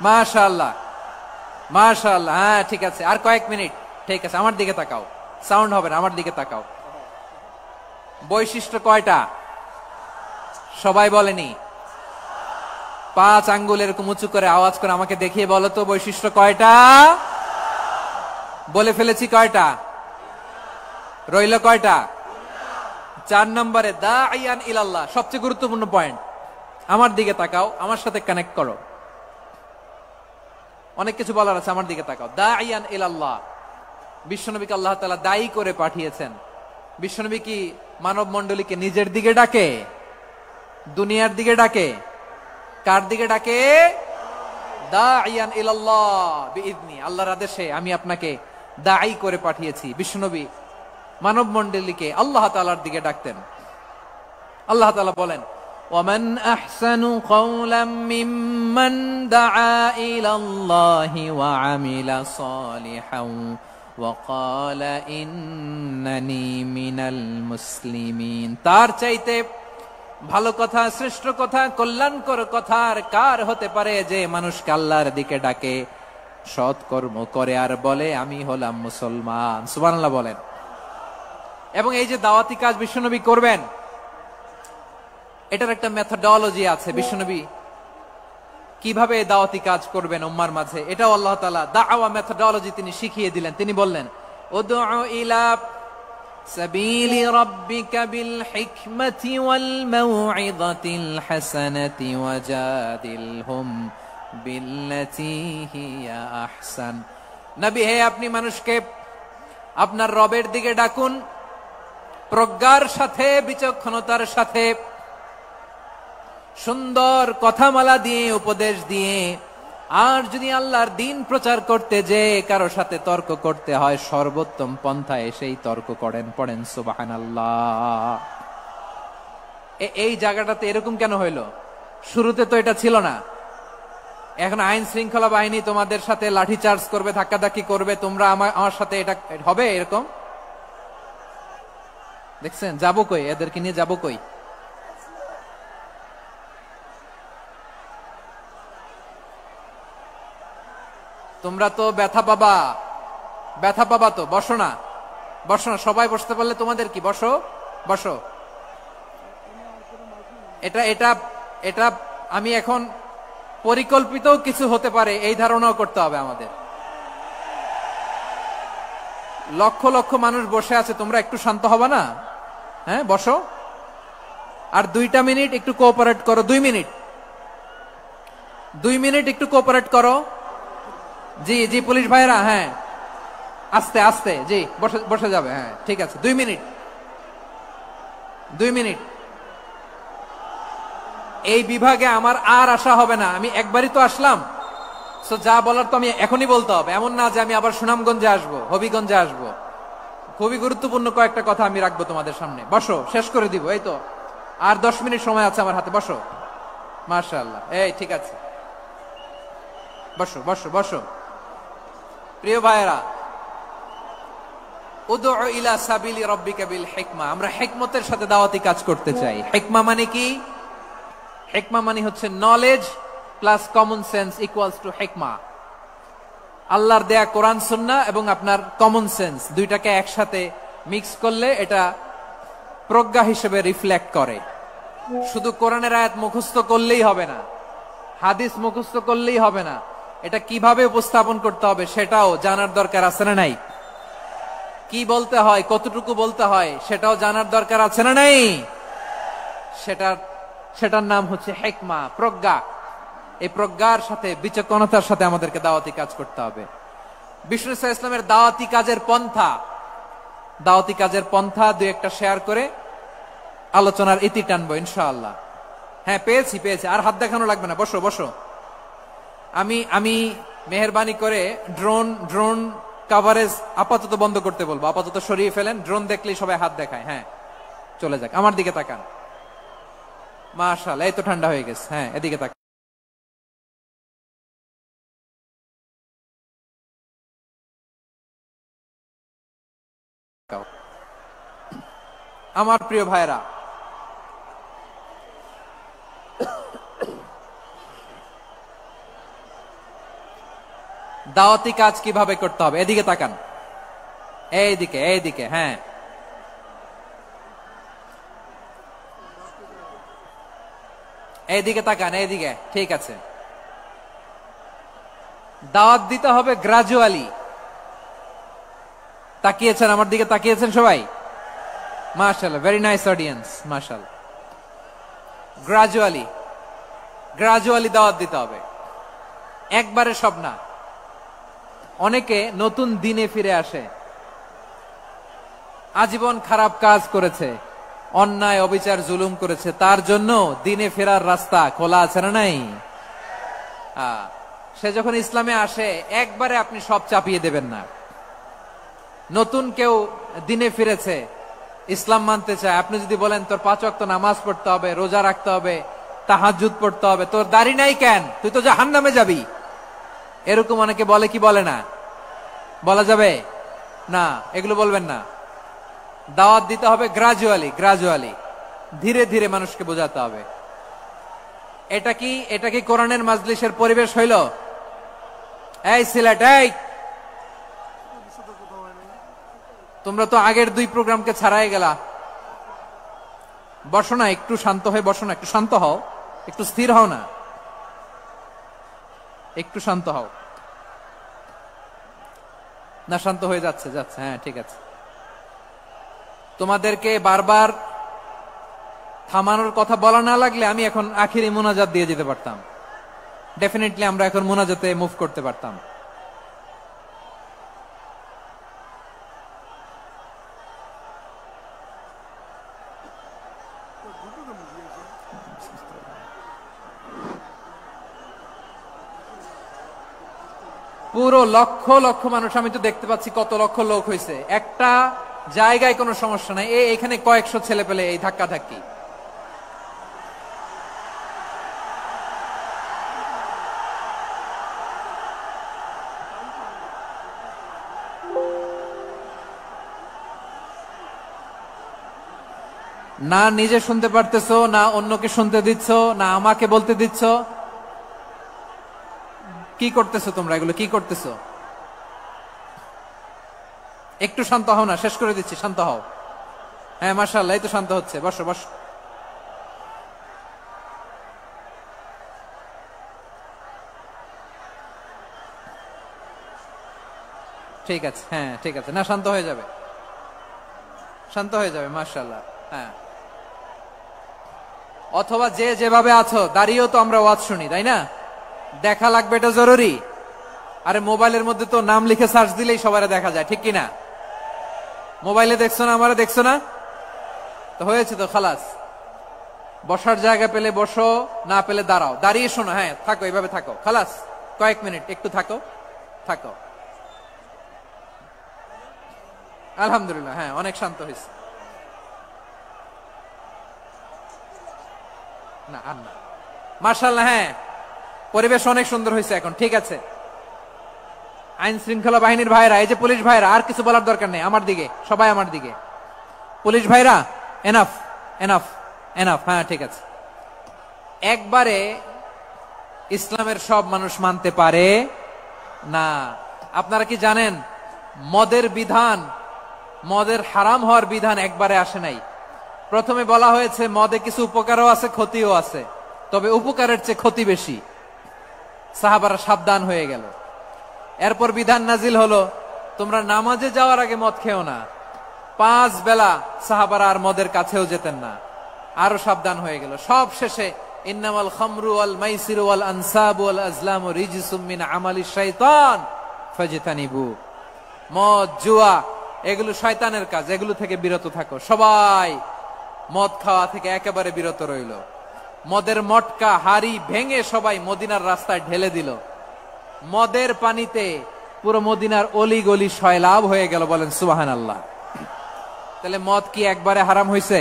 মাশাআল্লাহ মাশাআল্লাহ। হ্যাঁ ঠিক আছে, আর কয়েক মিনিট। ঠিক আছে, আমার দিকে তাকাও, সাউন্ড হবে না, আমার দিকে তাকাও। বৈশিষ্ট্য কয়টা সবাই বলেনি? 5 আঙ্গুল এরকম উঁচু করে আওয়াজ করে আমাকে দেখিয়ে বলো তো বৈশিষ্ট্য কয়টা? বলে ফেলেছি কয়টা? রইল কয়টা? 4 নম্বরে দাঈয়ান ইলাল্লাহ, সবচেয়ে গুরুত্বপূর্ণ পয়েন্ট। আমার দিকে তাকাও, আমার সাথে কানেক্ট করো। অনেক কিছু বলার আছে, আমার দিকে তাকাও। দাঈয়ান ইলাল্লাহ, বিশ্বনবীকে আল্লাহ তাআলা দায়ী করে পাঠিয়েছেন। বিশ্বনবী কি মানব মণ্ডলীকে নিজের দিকে ডাকে? দুনিয়ার দিকে ডাকে? কার দিকে ডাকে? দাঈয়ান ইলাল্লাহ বিইذনি, আল্লাহর আদেশে আমি আপনাকে দায়ী করে পাঠিয়েছি। বিশ্বনবী মানব মণ্ডলীকে আল্লাহ তাআলার দিকে ডাকতেন। আল্লাহ তাআলা বলেন, ومن أحسن قولا ممن دعا إلى الله وعمل صالحا وقال إنني من المسلمين। তার চাইতে ভালো কথা, শ্রেষ্ঠ কথা, কল্যাণকর কথা আর কার হতে পারে যে মানুষকে আল্লাহর দিকে ডাকে, সৎ কর্ম করে আর বলে আমি হলাম মুসলমান। সুবহানাল্লাহ বলেন। এবং এই যে দাওয়াতি কাজ বিশ্বনবী করবেন, এটার একটা মেথডোলজি আছে। বিশ্বনবী কিভাবে দাওয়াতি কাজ করবেন উম্মার মাঝে, এটাও আল্লাহ তাআলা দাওয়া মেথডোলজি তিনি শিখিয়ে দিলেন। তিনি বললেন, উদউ ইলা সাবিলি রাব্বিকা বিল হিকমাতি ওয়াল মাউইযাতিল হাসানাতি ওয়াজাদিলহুম বিল্লাতী হিয়া আহসান। নবী হে, আপনি মানুষকে আপনার রবের দিকে ডাকুন প্রজ্ঞার সাথে, বিচক্ষণতার সাথে, সুন্দর কথামালা দিয়ে, উপদেশ দিয়ে। আর যদি আল্লাহর দিন প্রচার করতে যে কারো সাথে তর্ক করতে হয়, সর্বোত্তম পন্থায় সেই তর্ক করেন। পড়েন সুবহানাল্লাহ। এই জায়গাটাতে এরকম কেন হইলো? শুরুতে তো এটা ছিল না। এখন আইন শৃঙ্খলা বাহিনী তোমাদের সাথে লাঠি চার্জ করবে, ধাক্কাধাক্কি করবে, তোমরা আমার সাথে এটা হবে এরকম? দেখছেন যাবো কই? এদেরকে নিয়ে যাবো কই? তোমরা তো ব্যথা পাবা, ব্যথা পাবা তো। বসো না, বসো না, সবাই বসতে পারলে তোমাদের কি? বসো বসো। এটা এটা এটা আমি এখন পরিকল্পিত কিছু হতে পারে এই ধারণাও করতে হবে আমাদের। লক্ষ লক্ষ মানুষ বসে আছে, তোমরা একটু শান্ত হবা না? হ্যাঁ বসো। আর 2টা মিনিট একটু কোঅপারেট করো। 2 মিনিট, 2 মিনিট একটু কোঅপারেট করো। জি জি পুলিশ ভাইরা, হ্যাঁ আস্তে আস্তে, জি বসে বসে যাবে। হ্যাঁ ঠিক আছে, 2 মিনিট, 2 মিনিট। এই বিভাগে আমার আর আসা হবে না, আমি একবারই তো আসলাম। সো যা বলার তো আমি এখনই বলতে হবে, এমন না যে আমি আবার সুনামগঞ্জে আসবো, হবিগঞ্জে আসবো। খুবই গুরুত্বপূর্ণ কয়েকটা কথা আমি রাখবো তোমাদের সামনে। বসো, শেষ করে দিব। এই তো আর 10 মিনিট সময় আছে আমার হাতে। বসো। মাশাআল্লাহ, এই ঠিক আছে, বসো বসো বসো। প্রিয় ভাইয়েরা, উদউ ইলা সাবিলি রাব্বিকা বিল হিকমা, আমরা হিকমতের সাথে দাওয়াতি কাজ করতে চাই। হিকমা মানে কি? হিকমা মানে হচ্ছে knowledge plus common sense equals to হিকমা। আল্লাহর দেয়া কোরআন সুন্নাহ এবং আপনার কমন সেন্স দুইটাকে একসাথে মিক্স করলে এটা প্রজ্ঞা হিসেবে রিফ্লেক্ট করে। শুধু কোরআনের আয়াত মুখস্থ করলেই হবে না, হাদিস মুখস্থ করলেই হবে না, এটা কিভাবে উপস্থাপন করতে হবে সেটাও জানার দরকার আছে না নাই? কি বলতে হয়, কতটুকু বলতে হয় সেটাও জানার দরকার আছে না নাই? সেটার নাম হচ্ছে হিকমা, প্রজ্ঞা। এই প্রজ্ঞার সাথে, বিচক্ষণতার সাথে আমাদেরকে দাওয়াতি কাজ করতে হবে। বিষ্ণু ইসলামের দাওয়াতি কাজের পন্থা দুই একটা শেয়ার করে আলোচনার ইতি টানবো ইনশাআল্লাহ। হ্যাঁ, পেয়েছি। আর হাত দেখানো লাগবে না, বসো বসো। আমি মেহেরবানি করে ড্রোন কভারেজ আপাতত বন্ধ করতে বলবো, আপাতত সরিয়ে ফেলেন। ড্রোন দেখলেই সবাই হাত দেখায়। হ্যাঁ, চলে যাক, আমার দিকে তাকান। মাশাআল্লাহ, এই তো ঠান্ডা হয়ে গেছে। হ্যাঁ, এদিকে তাকান। আমার প্রিয় ভাইরা, দাওয়াতি কাজ কিভাবে করতে হবে এদিকে তাকান। এইদিকে। হ্যাঁ, এইদিকে তাকান, এইদিকে। ঠিক আছে। দাওয়াত দিতে হবে গ্রাজুয়ালি। তাকিয়েছেন আমার দিকে, তাকিয়েছেন সবাই? মাশাআল্লাহ, ভেরি নাইস অডিয়েন্স, মাশাআল্লাহ। গ্রাজুয়ালি দাওয়াত দিতে হবে, একবারে সব না। অনেকে নতুন দিনে ফিরে আসে, আজীবন খারাপ কাজ করেছে, অন্যায় অবিচার জুলুম করেছে, তার জন্য দিনে ফেরার রাস্তা খোলা আছে না নাই? সে যখন ইসলামে আসে একবারে আপনি সব চাপিয়ে দেবেন না। নতুন কেউ দিনে ফিরেছে, ইসলাম মানতে চায়, আপনি যদি বলেন তোর 5 ওয়াক্ত নামাজ পড়তে হবে, রোজা রাখতে হবে, তাহাজ্জুদ পড়তে হবে, তোর দাড়ি নাই কেন, তুই তো জাহান্নামে যাবি, এরকম অনেকে বলে কি বলে না? বলা যাবে না, এগুলো বলবেন না। দাওয়াত দিতে হবে গ্রাজুয়ালি, ধীরে ধীরে মানুষকে বোঝাতে হবে। এটা কি কোরআনের মাজলিসের পরিবেশ হইল? এই সিলেট, এই তোমরা তো আগের 2 প্রোগ্রামকে ছাড়াই গেলা। বসো না, একটু শান্ত হয়ে বসো না, একটু শান্ত হও, একটু স্থির হও না, একটু শান্ত হও না। শান্ত হয়ে যাচ্ছে। হ্যাঁ, ঠিক আছে। তোমাদেরকে বারবার থামানোর কথা বলা না লাগলে আমি এখন আখিরি মুনাজাত দিয়ে যেতে পারতাম। ডেফিনেটলি আমরা এখন মুনাজাতে মুভ করতে পারতাম। পুরো লক্ষ লক্ষ মানুষ, আমি তো দেখতে পাচ্ছি কত লক্ষ লোক হয়েছে। একটা জায়গায় কোনো সমস্যা নাই, এখানে কয়েকশো ছেলে পেলে এই ধাক্কা ধাক্কি। না নিজে শুনতে পারতেছো, না অন্যকে শুনতে দিচ্ছ, না আমাকে বলতে দিচ্ছ। কি করতেছো তোমরা? এগুলো কি করতেছো? একটু শান্ত হও না, শেষ করে দিচ্ছি, শান্ত হও। হ্যাঁ, মাশাআল্লাহ, এই তো শান্ত হচ্ছে। বসো বসো। ঠিক আছে, হ্যাঁ ঠিক আছে। না, শান্ত হয়ে যাবে, শান্ত হয়ে যাবে, মাশাআল্লাহ। হ্যাঁ, অথবা যে যেভাবে আছো দাঁড়িয়েও তো আমরা ওয়াজ শুনি, তাই না? দেখা লাগবে, এটা জরুরি। আরে মোবাইলের মধ্যে তো নাম লিখে সার্চ দিলেই সবারে দেখা যায়, ঠিক কিনা? মোবাইলে দেখছো না, আমারে দেখছো না, তো হয়েছে তো, খালাস। বসার জায়গা পেলে বসো, না পেলে দাঁড়াও, দাঁড়িয়ে শোনো। হ্যাঁ, থাকো, এইভাবে থাকো, খালাস। কয়েক মিনিট একটু থাকো থাকো। আলহামদুলিল্লাহ, হ্যাঁ অনেক শান্ত হয়েছে। না আর না, মাশাআল্লাহ, হ্যাঁ পরিবেশ অনেক সুন্দর হয়েছে এখন, ঠিক আছে। আইন শৃঙ্খলা বাহিনীর ভাইরা, এই যে পুলিশ ভাইরা, আর কিছু বলার দরকার নেই, আমার দিকে সবাই, আমার দিকে পুলিশ ভাইরা, এনাফ এনাফ এনাফ, হ্যাঁ ঠিক আছে। একবারে ইসলামের সব মানুষ মানতে পারে না। আপনারা কি জানেন মদের বিধান, মদের হারাম হওয়ার বিধান একবারে আসে নাই। প্রথমে বলা হয়েছে মদে কিছু উপকারও আছে ক্ষতিও আছে, তবে উপকারের চেয়ে ক্ষতি বেশি। সাহাবারা সাবধান হয়ে গেল। এরপর বিধান নাজিল হলো তোমরা নামাজে যাওয়ার আগে মদ খেও না। 5 বেলা সাহাবারা আর মদের কাছেও যেতেন না, আরো সাবধান হয়ে গেল। সব শেষে ইন্নামাল খামরু ওয়াল মাইসিরু ওয়াল আনসাবু ওয়াল আজলামু রিজসুম মিন আমালিশ শাইতান ফাজতানিবু। মদ, জুয়া এগুলো শয়তানের কাজ, এগুলো থেকে বিরত থাকো। সবাই মদ খাওয়া থেকে একেবারে বিরত রইল। মদের মটকা হাড়ি ভেঙে সবাই মদিনার রাস্তায় ঢেলে দিল। মদের পানিতে পুরো মদিনার অলি গলি সয়লাভ হয়ে গেল। বলেন সুবহানাল্লাহ। তাহলে মদ কি একবারে হারাম হয়েছে?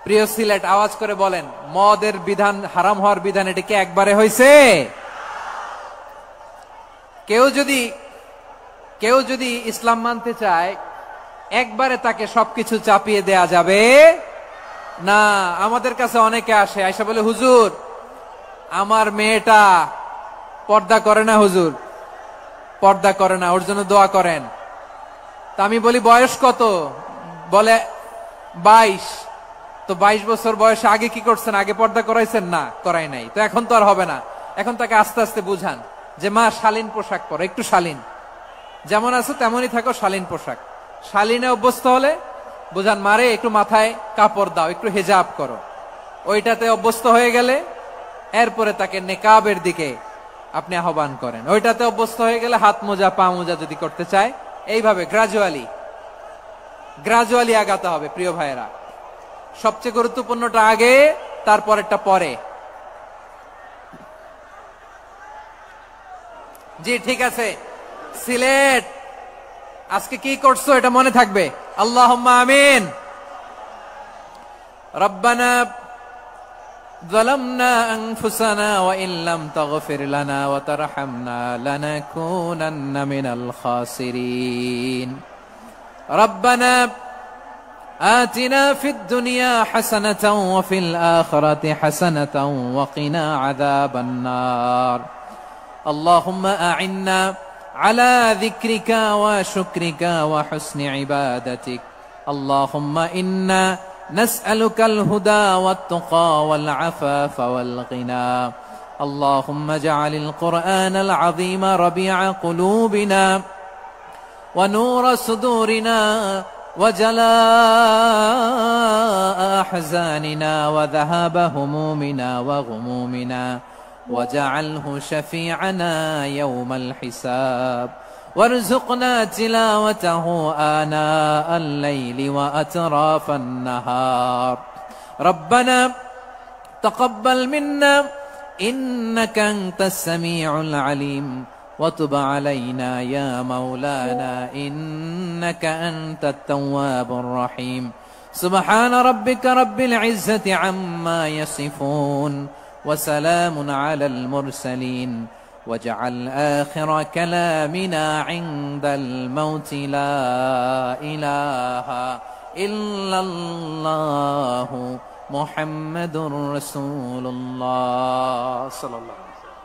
প্রিয় সিলেট, আওয়াজ করে বলেন, মদের বিধান, হারাম হওয়ার বিধান, এটা কি একবারে হয়েছে? কেউ যদি ইসলাম মানতে চায় একবারে তাকে সবকিছু চাপিয়ে দেয়া যাবে না। আমাদের কাছে অনেকে আসে, আয়সা বলে হুজুর আমার মেয়েটা পর্দা করে না, হুজুর পর্দা করে না, ওর জন্য দোয়া করেন। তা আমি বলি বয়স কত? বলে 22। তো 22 বছর বয়সে আগে কি করছেন? আগে পর্দা করাইছেন? না, করাই নাই। তো এখন তো আর হবে না। এখন তাকে আস্তে আস্তে বুঝান যে মা শালীন পোশাক পরো, একটু শালীন, যেমন আছো তেমনই থাকো, শালীন পোশাক। শালীনে অভ্যস্ত হলে বুঝান মারে একটু মাথায় কাপড় দাও, একটু হেজাব করো। ওইটাতে অভ্যস্ত হয়ে গেলে এরপরে তাকে নেকাবের দিকে আপনি আহ্বান করেন। ওইটাতে অভ্যস্ত হয়ে গেলে হাত মোজা, পা মোজা যদি করতে চায়, এইভাবে গ্রাজুয়ালি আগাতে হবে। প্রিয় ভাইয়েরা, সবচেয়ে গুরুত্বপূর্ণটা আগে, তারপরেরটা পরে। জি ঠিক আছে। সিলেট আজকে কি করছো এটা মনে থাকবে। আল্লাহুম্মা আমিন। রব্বানা ظلمنا أنفسنا وإن لم تغفر لنا وترحمنا لنكونن من الخاسرين. ربنا آتنا في الدنيا حسنة وفي الآخرة حسنة وقنا عذاب النار. اللهم أعنا على ذكرك وشكرك وحسن عبادتك. اللهم إنا نسألك الهدى والتقى والعفاف والغنى. اللهم اجعل القرآن العظيم ربيع قلوبنا ونور صدورنا وجلاء أحزاننا وذهاب همومنا وغمومنا، وجعله شفيعنا يوم الحساب. وارزقنا تلاوته آناء الليل وأطراف النهار. ربنا تقبل منا إنك أنت السميع العليم وتب علينا يا مولانا إنك أنت التواب الرحيم. سبحان ربك رب العزة عما يصفون وسلام على المرسلين. واجعل آخر كلامنا عند الموت لا إله إلا الله محمد رسول الله صلى الله عليه وسلم.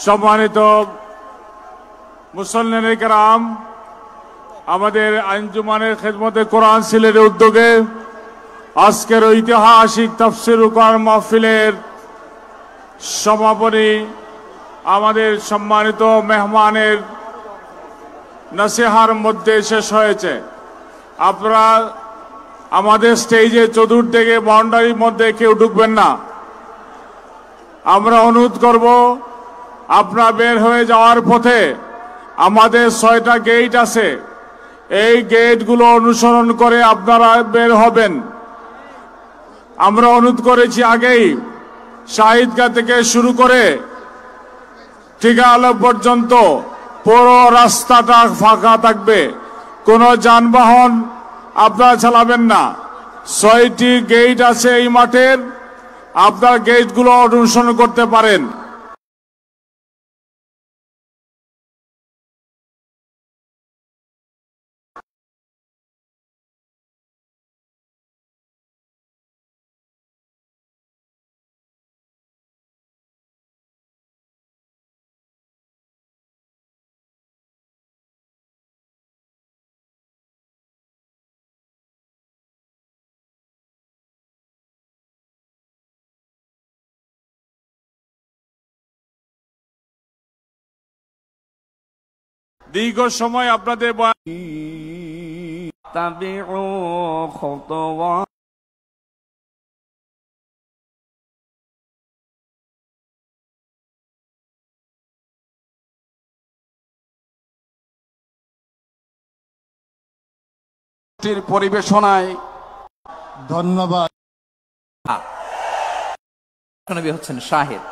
সম্মানিত মুসল্লিনে কেরাম, আমাদের আঞ্জুমানের খেদমতে কোরআন সিলেটের উদ্যোগে আজকের ঐতিহাসিক তাফসীর কোরআন মাহফিলের সমাপনী আমাদের সম্মানিত মেহমানের নসিহার মধ্যে শেষ হয়েছে। আপনারা আমাদের স্টেজে চতুর্দিকে বাউন্ডারির মধ্যে কেউ ঢুকবেন না। আমরা অনুরোধ করব, আপনারা বের হয়ে যাওয়ার পথে আমাদের 6টা গেট আছে, এই গেটগুলো অনুসরণ করে আপনারা বের হবেন। আমরা অনুরোধ করেছি আগেই শাহিদগাঁ থেকে শুরু করে টিকা আলম পর্যন্ত পুরো রাস্তাটা ফাঁকা থাকবে, কোনো যানবাহন আপনারা চালাবেন না। 6টি গেট আছে এই মাঠের, আপনার গেটগুলো অনুসরণ করতে পারেন। দীর্ঘ সময় আপনাদের পরিবেশনায় ধন্যবাদ। নবী হচ্ছেন শাহিদ।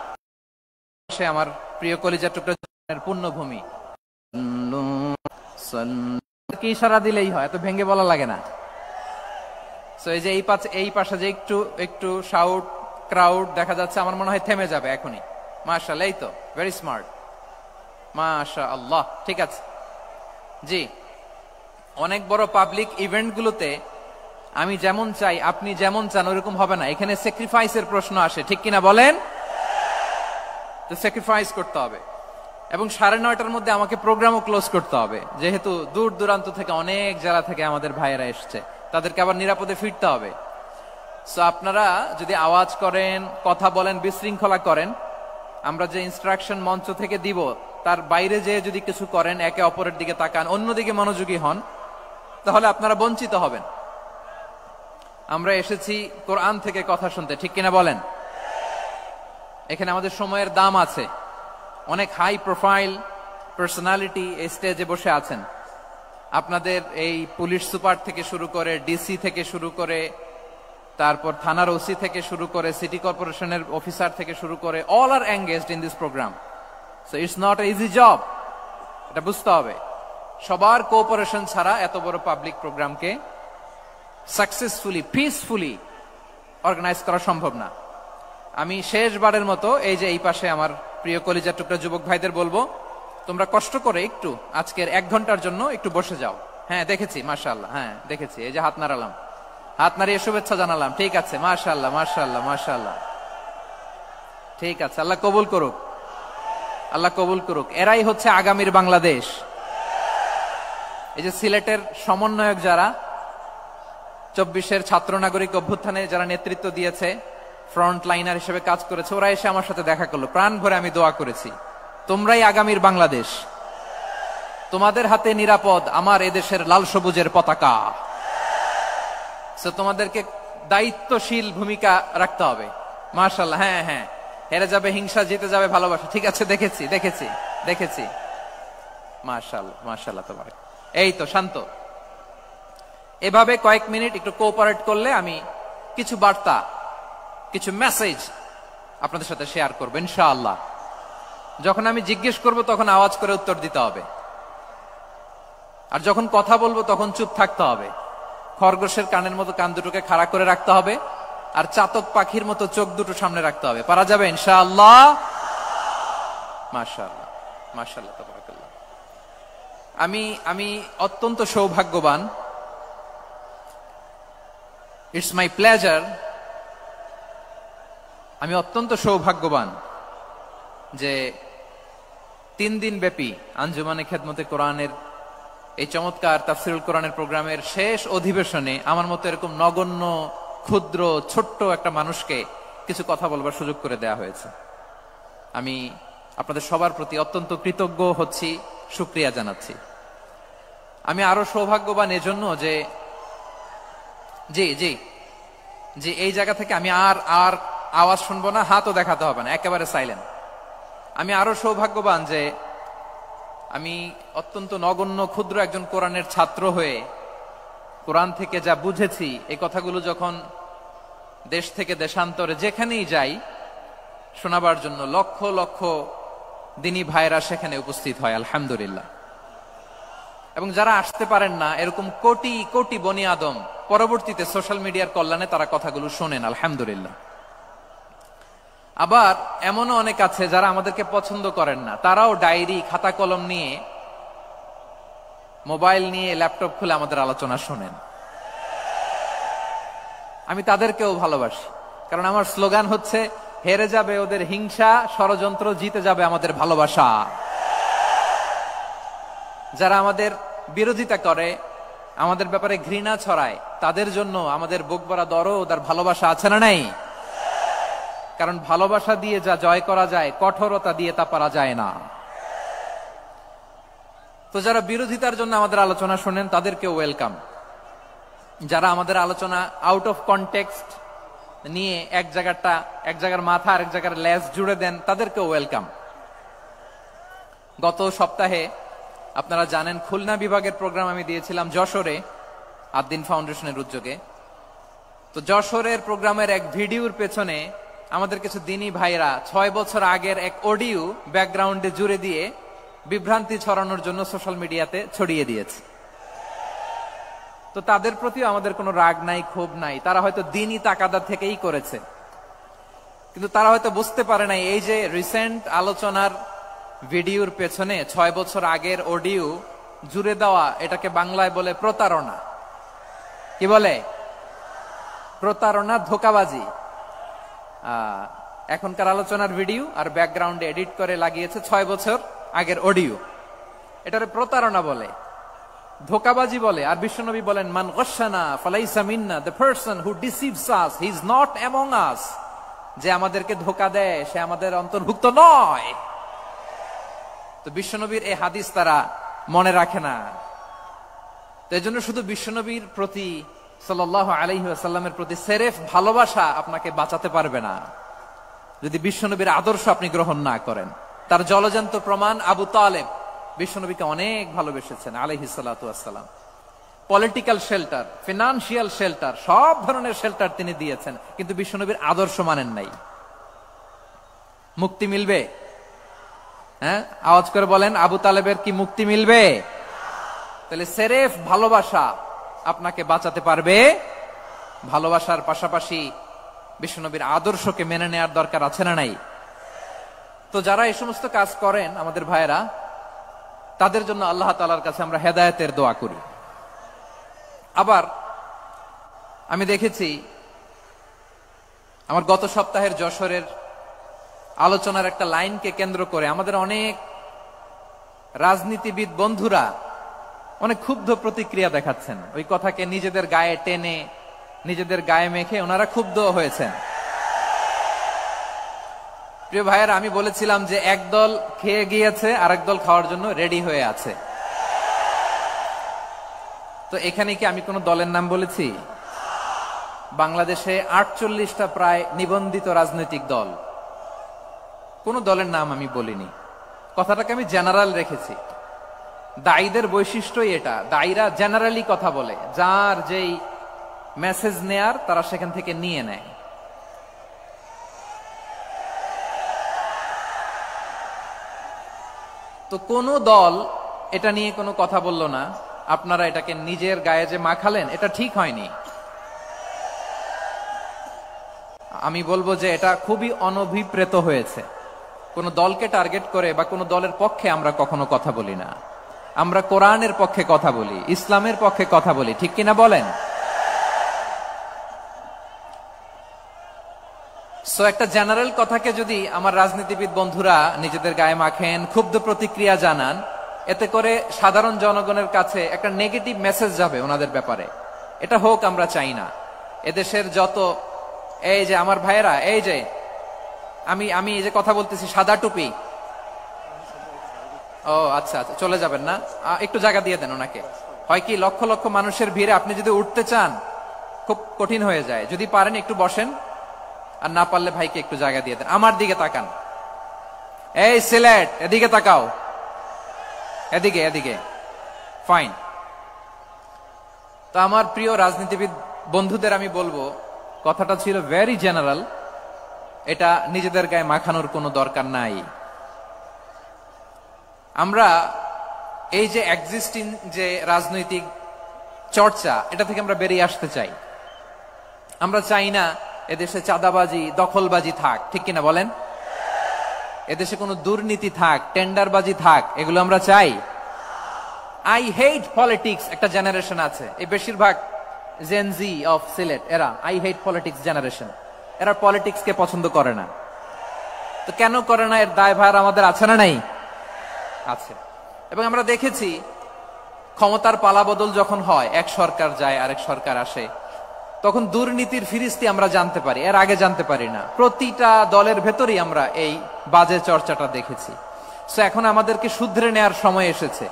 সে আমার প্রিয় কলিজা টুকরা পুণ্যভূমি। কি ইশারা দিলেই হয়, এত ভেঙে বলা লাগে না। সো এই যে এই পাশে যে একটু একটু শাউট ক্রাউড দেখা যাচ্ছে, আমার মনে হয় থেমে যাবে এখনই। মাশাআল্লাহ, এই তো ভেরি স্মার্ট, মাশাআল্লাহ। ঠিক আছে জি, অনেক বড় পাবলিক ইভেন্ট গুলোতে আমি যেমন চাই আপনি যেমন চান ওরকম হবে না, এখানে স্যাক্রিফাইসের প্রশ্ন আসে, ঠিক কিনা বলেন? তো স্যাক্রিফাইস করতে হবে এবং 9:30টার মধ্যে আমাকে প্রোগ্রামও ক্লোজ করতে হবে, যেহেতু দূর দূরান্ত থেকে অনেক জেলা থেকে আমাদের ভাইয়েরা এসছে, তাদেরকে আবার নিরাপদে ফিরতে হবে। সো আপনারা যদি আওয়াজ করেন, কথা বলেন, বিশৃঙ্খলা করেন, আমরা যে ইনস্ট্রাকশন মঞ্চ থেকে দিব তার বাইরে যে যদি কিছু করেন, একে অপরের দিকে তাকান, অন্যদিকে মনোযোগী হন, তাহলে আপনারা বঞ্চিত হবেন। আমরা এসেছি কোরআন থেকে কথা শুনতে, ঠিক কিনা বলেন? এখানে আমাদের সময়ের দাম আছে। অনেক হাই প্রোফাইল পার্সোনালিটি এই স্টেজে বসে আছেন। আপনাদের এই পুলিশ সুপার থেকে শুরু করে, ডিসি থেকে শুরু করে, তারপর থানার ওসি থেকে শুরু করে, সিটি কর্পোরেশনের অফিসার থেকে শুরু করে, all are engaged in this programme. So it's not a easy job, এটা বুঝতে হবে। সবার কোঅপারেশন ছাড়া এত বড় পাবলিক প্রোগ্রামকে সাকসেসফুলি, পিসফুলি অর্গানাইজ করা সম্ভব না। আমি শেষবারের মতো এই যে এই পাশে আমার প্রিয় কলিজার টুকরা যুবক ভাইদের বলবো, তোমরা কষ্ট করে একটু আজকের 1 ঘন্টার জন্য একটু বসে যাও। হ্যাঁ দেখেছি, মাশাআল্লাহ, হ্যাঁ দেখেছি, এই যে হাত নাড়ালাম, হাত নাড়িয়ে শুভেচ্ছা জানালাম, ঠিক আছে, মাশাআল্লাহ মাশাআল্লাহ মাশাআল্লাহ, ঠিক আছে, আল্লাহ কবুল করুক, আল্লাহ কবুল করুক। এরাই হচ্ছে আগামীর বাংলাদেশ। এই যে সিলেটের সমন্বয়ক যারা 24-এর ছাত্র নাগরিক অভ্যুত্থানে যারা নেতৃত্ব দিয়েছে, ফ্রন্ট লাইনার হিসেবে কাজ করেছে, ওরা এসে আমার সাথে দেখা করলো, প্রাণ ভরে আমি দোয়া করেছি, তোমরাই আগামীর বাংলাদেশ, তোমাদের হাতে নিরাপদ আমার এদেশের লাল সবুজের পতাকা। তোমাদেরকে দায়িত্বশীল ভূমিকা রাখতে হবে। মাশাআল্লাহ, হ্যাঁ হ্যাঁ, হেরে যাবে হিংসা, জিতে যাবে ভালোবাসা, ঠিক আছে, দেখেছি দেখেছি দেখেছি, মাশাআল্লাহ মাশাআল্লাহ, তাবারাক। এই তো শান্ত, এভাবে কয়েক মিনিট একটু কোঅপারেট করলে আমি কিছু বার্তা, কিছু মেসেজ আপনাদের সাথে শেয়ার করবো ইনশাআল্লাহ। যখন আমি জিজ্ঞেস করব তখন আওয়াজ করে উত্তর দিতে হবে, আর যখন কথা বলবো তখন চুপ থাকতে হবে। খরগোশের কানের মতো কান দুটোকে খাড়া করে রাখতে হবে, আর চাতক পাখির মতো চোখ দুটো সামনে রাখতে হবে। পারা যাবে ইনশাআল্লাহ? মাশাআল্লাহ মাশাআল্লাহ, তাবারাকাল্লাহ। আমি অত্যন্ত সৌভাগ্যবান, ইটস মাই প্লেজার, আমি অত্যন্ত সৌভাগ্যবান যে 3 দিন ব্যাপী আঞ্জুমানে খেদমতে কোরআনের এই চমৎকার তাফসীরুল কোরআনের প্রোগ্রামের শেষ অধিবেশনে আমার মতো এরকম নগণ্য, ক্ষুদ্র, ছোট্ট একটা মানুষকে কিছু কথা বলবার সুযোগ করে দেয়া হয়েছে। আমি আপনাদের সবার প্রতি অত্যন্ত কৃতজ্ঞ হচ্ছি, শুকরিয়া জানাচ্ছি। আমি আরো সৌভাগ্যবান এজন্য যে জি জি জি এই জায়গা থেকে আমি আর আওয়াজ শুনবো না, হাতও দেখাতে হবে না, একেবারে সাইলেন্ট। আমি আরো সৌভাগ্যবান যে আমি অত্যন্ত নগণ্য, ক্ষুদ্র একজন কোরআনের ছাত্র হয়ে কোরআন থেকে যা বুঝেছি, এই কথাগুলো যখন দেশ থেকে দেশান্তরে যেখানেই যাই শোনাবার জন্য লক্ষ লক্ষ দিনী ভাইরা সেখানে উপস্থিত হয় আলহামদুলিল্লাহ। এবং যারা আসতে পারেন না, এরকম কোটি কোটি বনি আদম পরবর্তীতে সোশ্যাল মিডিয়ার কল্যাণে তারা কথাগুলো শোনেন আলহামদুলিল্লাহ। আবার এমনও অনেক আছে যারা আমাদেরকে পছন্দ করেন না, তারাও ডায়েরি খাতা কলম নিয়ে, মোবাইল নিয়ে, ল্যাপটপ খুলে আমাদের আলোচনা শোনেন। আমি তাদেরকেও ভালোবাসি, কারণ আমার স্লোগান হচ্ছে হেরে যাবে ওদের হিংসা, ষড়যন্ত্র, জিতে যাবে আমাদের ভালোবাসা। যারা আমাদের বিরোধিতা করে, আমাদের ব্যাপারে ঘৃণা ছড়ায়, তাদের জন্য আমাদের বুক ভরা দরদ আর ভালোবাসা আছে না নাই? কারণ ভালোবাসা দিয়ে যা জয় করা যায়, কঠোরতা দিয়ে তা পারা যায় না। তো যারা বিরোধিতার জন্য আমাদের আলোচনা শোনেন তাদেরকে ওয়েলকাম। যারা আমাদের আলোচনা আউট অফ কনটেক্সট নিয়ে এক জায়গার মাথা আর এক জায়গার লেজ জুড়ে দেন, তাদেরকে ওয়েলকাম। গত সপ্তাহে আপনারা জানেন খুলনা বিভাগের প্রোগ্রাম আমি দিয়েছিলাম যশোরে আদ্দিন ফাউন্ডেশনের উদ্যোগে। তো যশোরের প্রোগ্রামের এক ভিডিওর পেছনে আমাদের কিছু দিনী ভাইরা 6 বছর আগের এক অডিও ব্যাকগ্রাউন্ডে জুড়ে দিয়ে বিভ্রান্তি ছড়ানোর জন্য সোশ্যাল মিডিয়াতে ছড়িয়ে দিয়েছে। তো তাদের প্রতিও আমাদের কোনো রাগ নাই, ক্ষোভ নাই। তারা হয়তো দিনই তাকাদা থেকেই করেছে, কিন্তু তারা হয়তো বুঝতে পারে নাই এই যে রিসেন্ট আলোচনার ভিডিওর পেছনে 6 বছর আগের অডিও জুড়ে দেওয়া, এটাকে বাংলায় বলে প্রতারণা। কি বলে? প্রতারণা, ধোঁকাবাজি। এখনকার আলোচনার ভিডিও আর ব্যাকগ্রাউন্ডে এডিট করে লাগিয়েছে 6 বছর আগের অডিও। এটারে প্রতারণা বলে, ধোঁকাবাজি বলে। আর বিশ্বনবী বলেন, মান গশানা ফালাইসা মিন্না, the person who deceives us he is not among us. যে আমাদেরকে ধোঁকা দেয় সে আমাদের অন্তর্ভুক্ত নয়। তো বিশ্বনবীর এই হাদিস তারা মনে রাখে না। তো এই জন্য শুধু বিশ্বনবীর প্রতি সাল্লাল্লাহু আলাইহি ওয়াসাল্লামের প্রতি সেরেফ ভালোবাসা আপনাকে বাঁচাতে পারবে না যদি বিশ্বনবীর আদর্শ আপনি গ্রহণ না করেন। তার জলজান্ত প্রমাণ আবু তালেব বিশ্বনবীকে অনেক ভালোবেসেছেন আলাইহিস সালাতু ওয়াসসালাম। পলিটিক্যাল শেল্টার, ফিনান্সিয়াল শেল্টার, সব ধরনের শেল্টার তিনি দিয়েছেন, কিন্তু বিশ্বনবীর আদর্শ মানেন নাই। মুক্তি মিলবে? হ্যাঁ, আওয়াজ করে বলেন, আবু তালেবের কি মুক্তি মিলবে? তাহলে সেরেফ ভালোবাসা আপনাকে বাঁচাতে পারবে। ভালোবাসার পাশাপাশি বিশ্বনবীর আদর্শকে মেনে নেওয়ার দরকার আছে না নাই? তো যারা এই সমস্ত কাজ করেন আমাদের ভাইয়েরা, তাদের জন্য আল্লাহ তাআলার কাছে আমরা হেদায়েতের দোয়া করি। আবার আমি দেখেছি আমার গত সপ্তাহের যশোরের আলোচনার একটা লাইনকে কেন্দ্র করে আমাদের অনেক রাজনীতিবিদ বন্ধুরা অনেক ক্ষুব্ধ প্রতিক্রিয়া দেখাচ্ছেন। ওই কথাকে নিজেদের গায়ে টেনে, নিজেদের গায়ে মেখে ওনারা ক্ষুব্ধ হয়েছেন। প্রিয় ভাইয়েরা, আমি বলেছিলাম যে একদল খেয়ে গিয়েছে, আরেক দল খাওয়ার জন্য রেডি হয়ে আছে। তো এখানে কি আমি কোন দলের নাম বলেছি? বাংলাদেশে 48টা প্রায় নিবন্ধিত রাজনৈতিক দল, কোন দলের নাম আমি বলিনি। কথাটাকে আমি জেনারেল রেখেছি। দায়ীদের বৈশিষ্ট্যই এটা, দায়ীরা জেনারেলি কথা বলে, যার যেই মেসেজ নেয়ার তারা সেখান থেকে নিয়ে নেয়। তো কোন দল এটা নিয়ে কোনো কথা বলল না। আপনারা এটাকে নিজের গায়ে যে মাখালেন, এটা ঠিক হয়নি। আমি বলবো যে এটা খুবই অনভিপ্রেত হয়েছে। কোন দলকে টার্গেট করে বা কোন দলের পক্ষে আমরা কখনো কথা বলি না। আমরা কোরআনের পক্ষে কথা বলি, ইসলামের পক্ষে কথা বলি, ঠিক কিনা বলেন? সো একটা জেনারেল কথাকে যদি আমার রাজনীতিবিদ বন্ধুরা নিজেদের গায়ে মাখেন, ক্ষুব্ধ প্রতিক্রিয়া জানান, এতে করে সাধারণ জনগণের কাছে একটা নেগেটিভ মেসেজ যাবে ওনাদের ব্যাপারে। এটা হোক আমরা চাই না। এদেশের যত এই যে আমার ভাইয়েরা, এই যে আমি এই যে কথা বলতেছি, সাদা টুপি, ও আচ্ছা আচ্ছা, চলে যাবেন না, একটু জায়গা দিয়ে দেন ওনাকে। হয় কি, লক্ষ লক্ষ মানুষের ভিড়ে আপনি যদি উঠতে চান খুব কঠিন হয়ে যায়। যদি পারেন একটু বসেন, আর না পারলে ভাইকে একটু জায়গা দিয়ে দেন। আমার দিকে তাকান, এই সিলেট, এদিকে তাকাও, এদিকে এদিকে, ফাইন। তো আমার প্রিয় রাজনীতিবিদ বন্ধুদের আমি বলবো, কথাটা ছিল ভেরি জেনারেল, এটা নিজেদের গায়ে মাখানোর কোনো দরকার নাই। আমরা এই যে এক্সিস্টিং যে রাজনৈতিক চর্চা, এটা থেকে আমরা বেরিয়ে আসতে চাই। আমরা চাই না এদেশে চাঁদাবাজি, দখলবাজি থাক, ঠিক কিনা বলেন? এদেশে কোনো দুর্নীতি থাক, টেন্ডারবাজি থাক, এগুলো আমরা চাই? আই হেট পলিটিক্স একটা জেনারেশন আছে, এই বেশিরভাগ জেনজি অফ সিলেট, এরা আই হেট পলিটিক্স জেনারেশন। এরা পলিটিক্স কে পছন্দ করে না। তো কেন করে না, এর দায়ভার আমাদের আছে না নাই? আছে। এবং আমরা দেখেছি ক্ষমতার পালাবদল যখন হয়, এক সরকার যায় আরেক সরকার আসে, তখন দুর্নীতির ফিরিস্তি আমরা জানতে পারি, এর আগে জানতে পারি না। প্রতিটা দলের ভেতরেই আমরা এই বাজে চর্চাটা দেখেছি। সো এখন আমাদেরকে শুধরে নেয়ার সময় এসেছে।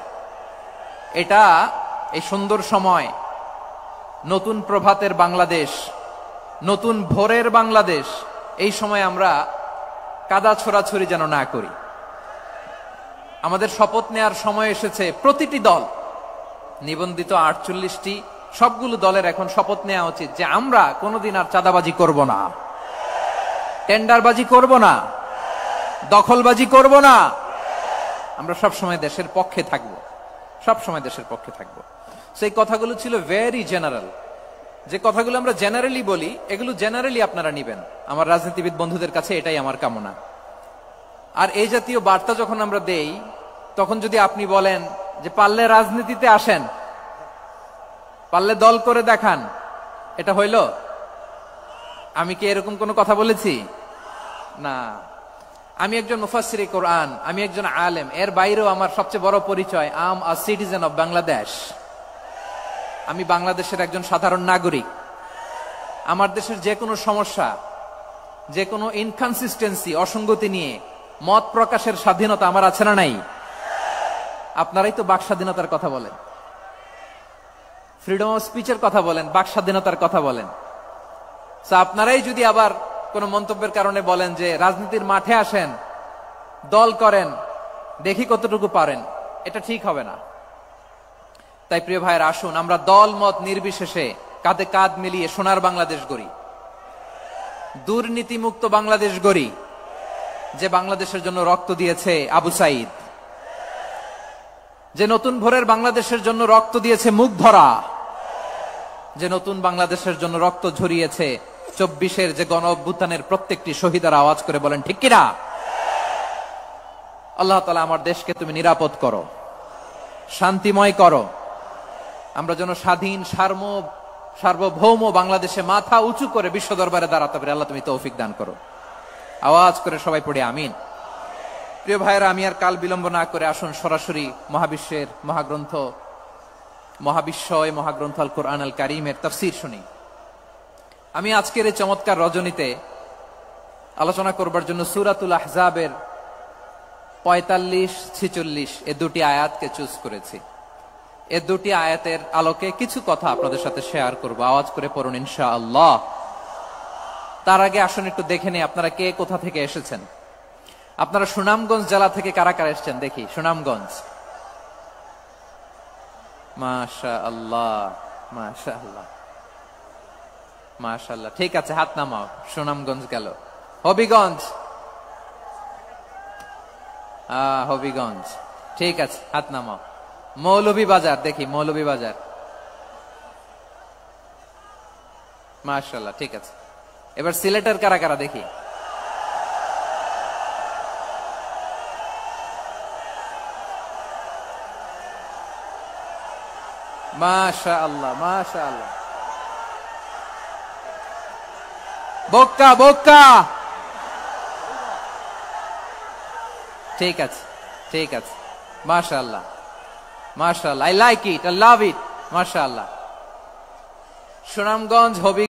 এটা এই সুন্দর সময়, নতুন প্রভাতের বাংলাদেশ, নতুন ভোরের বাংলাদেশ, এই সময় আমরা কাদা ছোড়াছুড়ি যেন না করি। আমাদের শপথ নেয়ার সময় এসেছে। প্রতিটি দল, নিবন্ধিত 48টি, সবগুলো দলের এখন শপথ নেওয়া উচিত যে আমরা কোনোদিন আর চাঁদাবাজি করব না, টেন্ডারবাজি করব না, দখলবাজি করব না। আমরা সবসময় দেশের পক্ষে থাকব, সবসময় দেশের পক্ষে থাকব। সেই কথাগুলো ছিল ভেরি জেনারেল। যে কথাগুলো আমরা জেনারেলি বলি, এগুলো জেনারেলি আপনারা নিবেন। আমার রাজনীতিবিদ বন্ধুদের কাছে এটাই আমার কামনা। আর এই জাতীয় বার্তা যখন আমরা দেই, তখন যদি আপনি বলেন যে পারলে রাজনীতিতে আসেন, পারলে দল করে দেখান, এটা হইল? আমি কি এরকম কোনো কথা বলেছি? না। আমি একজন মুফাসসিরে কোরআন, আমি একজন আলেম, এর বাইরেও আমার সবচেয়ে বড় পরিচয় আম আ সিটিজেন অফ বাংলাদেশ। আমি বাংলাদেশের একজন সাধারণ নাগরিক। আমার দেশের যে কোনো সমস্যা, যে কোনো ইনকনসিস্টেন্সি, অসঙ্গতি নিয়ে মত প্রকাশের স্বাধীনতা আমার আছে না নাই? আপনারাই তো বাক স্বাধীনতার কথা বলেন, ফ্রিডম অফ স্পিচের কথা বলেন, বাক স্বাধীনতার কথা বলেন। আপনারাই যদি আবার কোন মন্তব্যের কারণে বলেন যে রাজনীতির মাঠে আসেন, দল করেন, দেখি কতটুকু পারেন, এটা ঠিক হবে না। তাই প্রিয় ভাইয়ের, আসুন আমরা দল মত নির্বিশেষে কাঁধে কাঁধ মিলিয়ে সোনার বাংলাদেশ গড়ি, দুর্নীতিমুক্ত বাংলাদেশ গড়ি, যে বাংলাদেশের জন্য রক্ত দিয়েছে আবু সাইদ, যে নতুন ভোরের বাংলাদেশের জন্য রক্ত দিয়েছে মুগ্ধরা, যে নতুন বাংলাদেশের জন্য রক্ত ঝরিয়েছে 24-এর যে গণ অভ্যুত্থানের প্রত্যেকটি শহীদের। আওয়াজ করে বলেন ঠিক কিনা? আল্লাহ তাআলা আমার দেশকে তুমি নিরাপদ করো, শান্তিময় করো। আমরা যেন স্বাধীন, সার্বভৌম বাংলাদেশে মাথা উঁচু করে বিশ্ব দরবারে দাঁড়াতে পারি। আল্লাহ তুমি তৌফিক দান করো। আওয়াজ করে সবাই পড়ে আমিন। প্রিয় ভাইয়েরা, আমি আর কাল বিলম্ব না করে আসুন সরাসরি মহাবিশ্বের মহাগ্রন্থ, মহাবিশ্বয় মহাগ্রন্থ আল কোরআন আল কারীমের তাফসীর শুনি। আমি আজকের এই চমৎকার রজনীতে আলোচনা করবার জন্য সূরাতুল আহজাবের 45-46 এই দুটি আয়াতকে চুজ করেছি। এই দুটি আয়াতের আলোকে কিছু কথা আপনাদের সাথে শেয়ার করব। আওয়াজ করে পড়ুন ইনশাআল্লাহ। তার আগে আসুন একটু দেখে নেই আপনারা কে কোথা থেকে এসেছেন। আপনারা সুনামগঞ্জ জেলা থেকে কারা কারা এসেছেন দেখি। সুনামগঞ্জ, মাশাআল্লাহ মাশাআল্লাহ মাশাআল্লাহ, ঠিক আছে, হাত নামাও। সুনামগঞ্জ গেল। হবিগঞ্জ, হবিগঞ্জ, ঠিক আছে, হাত নামাও। মৌলভীবাজার দেখি, মৌলভীবাজার, মাশাআল্লাহ, ঠিক আছে। এবার সিলেটের কারা কারা দেখি। মাশাআল্লাহ মাশাআল্লাহ। বক্কা বক্কা, ঠিক আছে ঠিক আছে, মাশাআল্লাহ মাশাআল্লাহ, I like it, I love it, মাশাআল্লাহ। সুনামগঞ্জ, হবি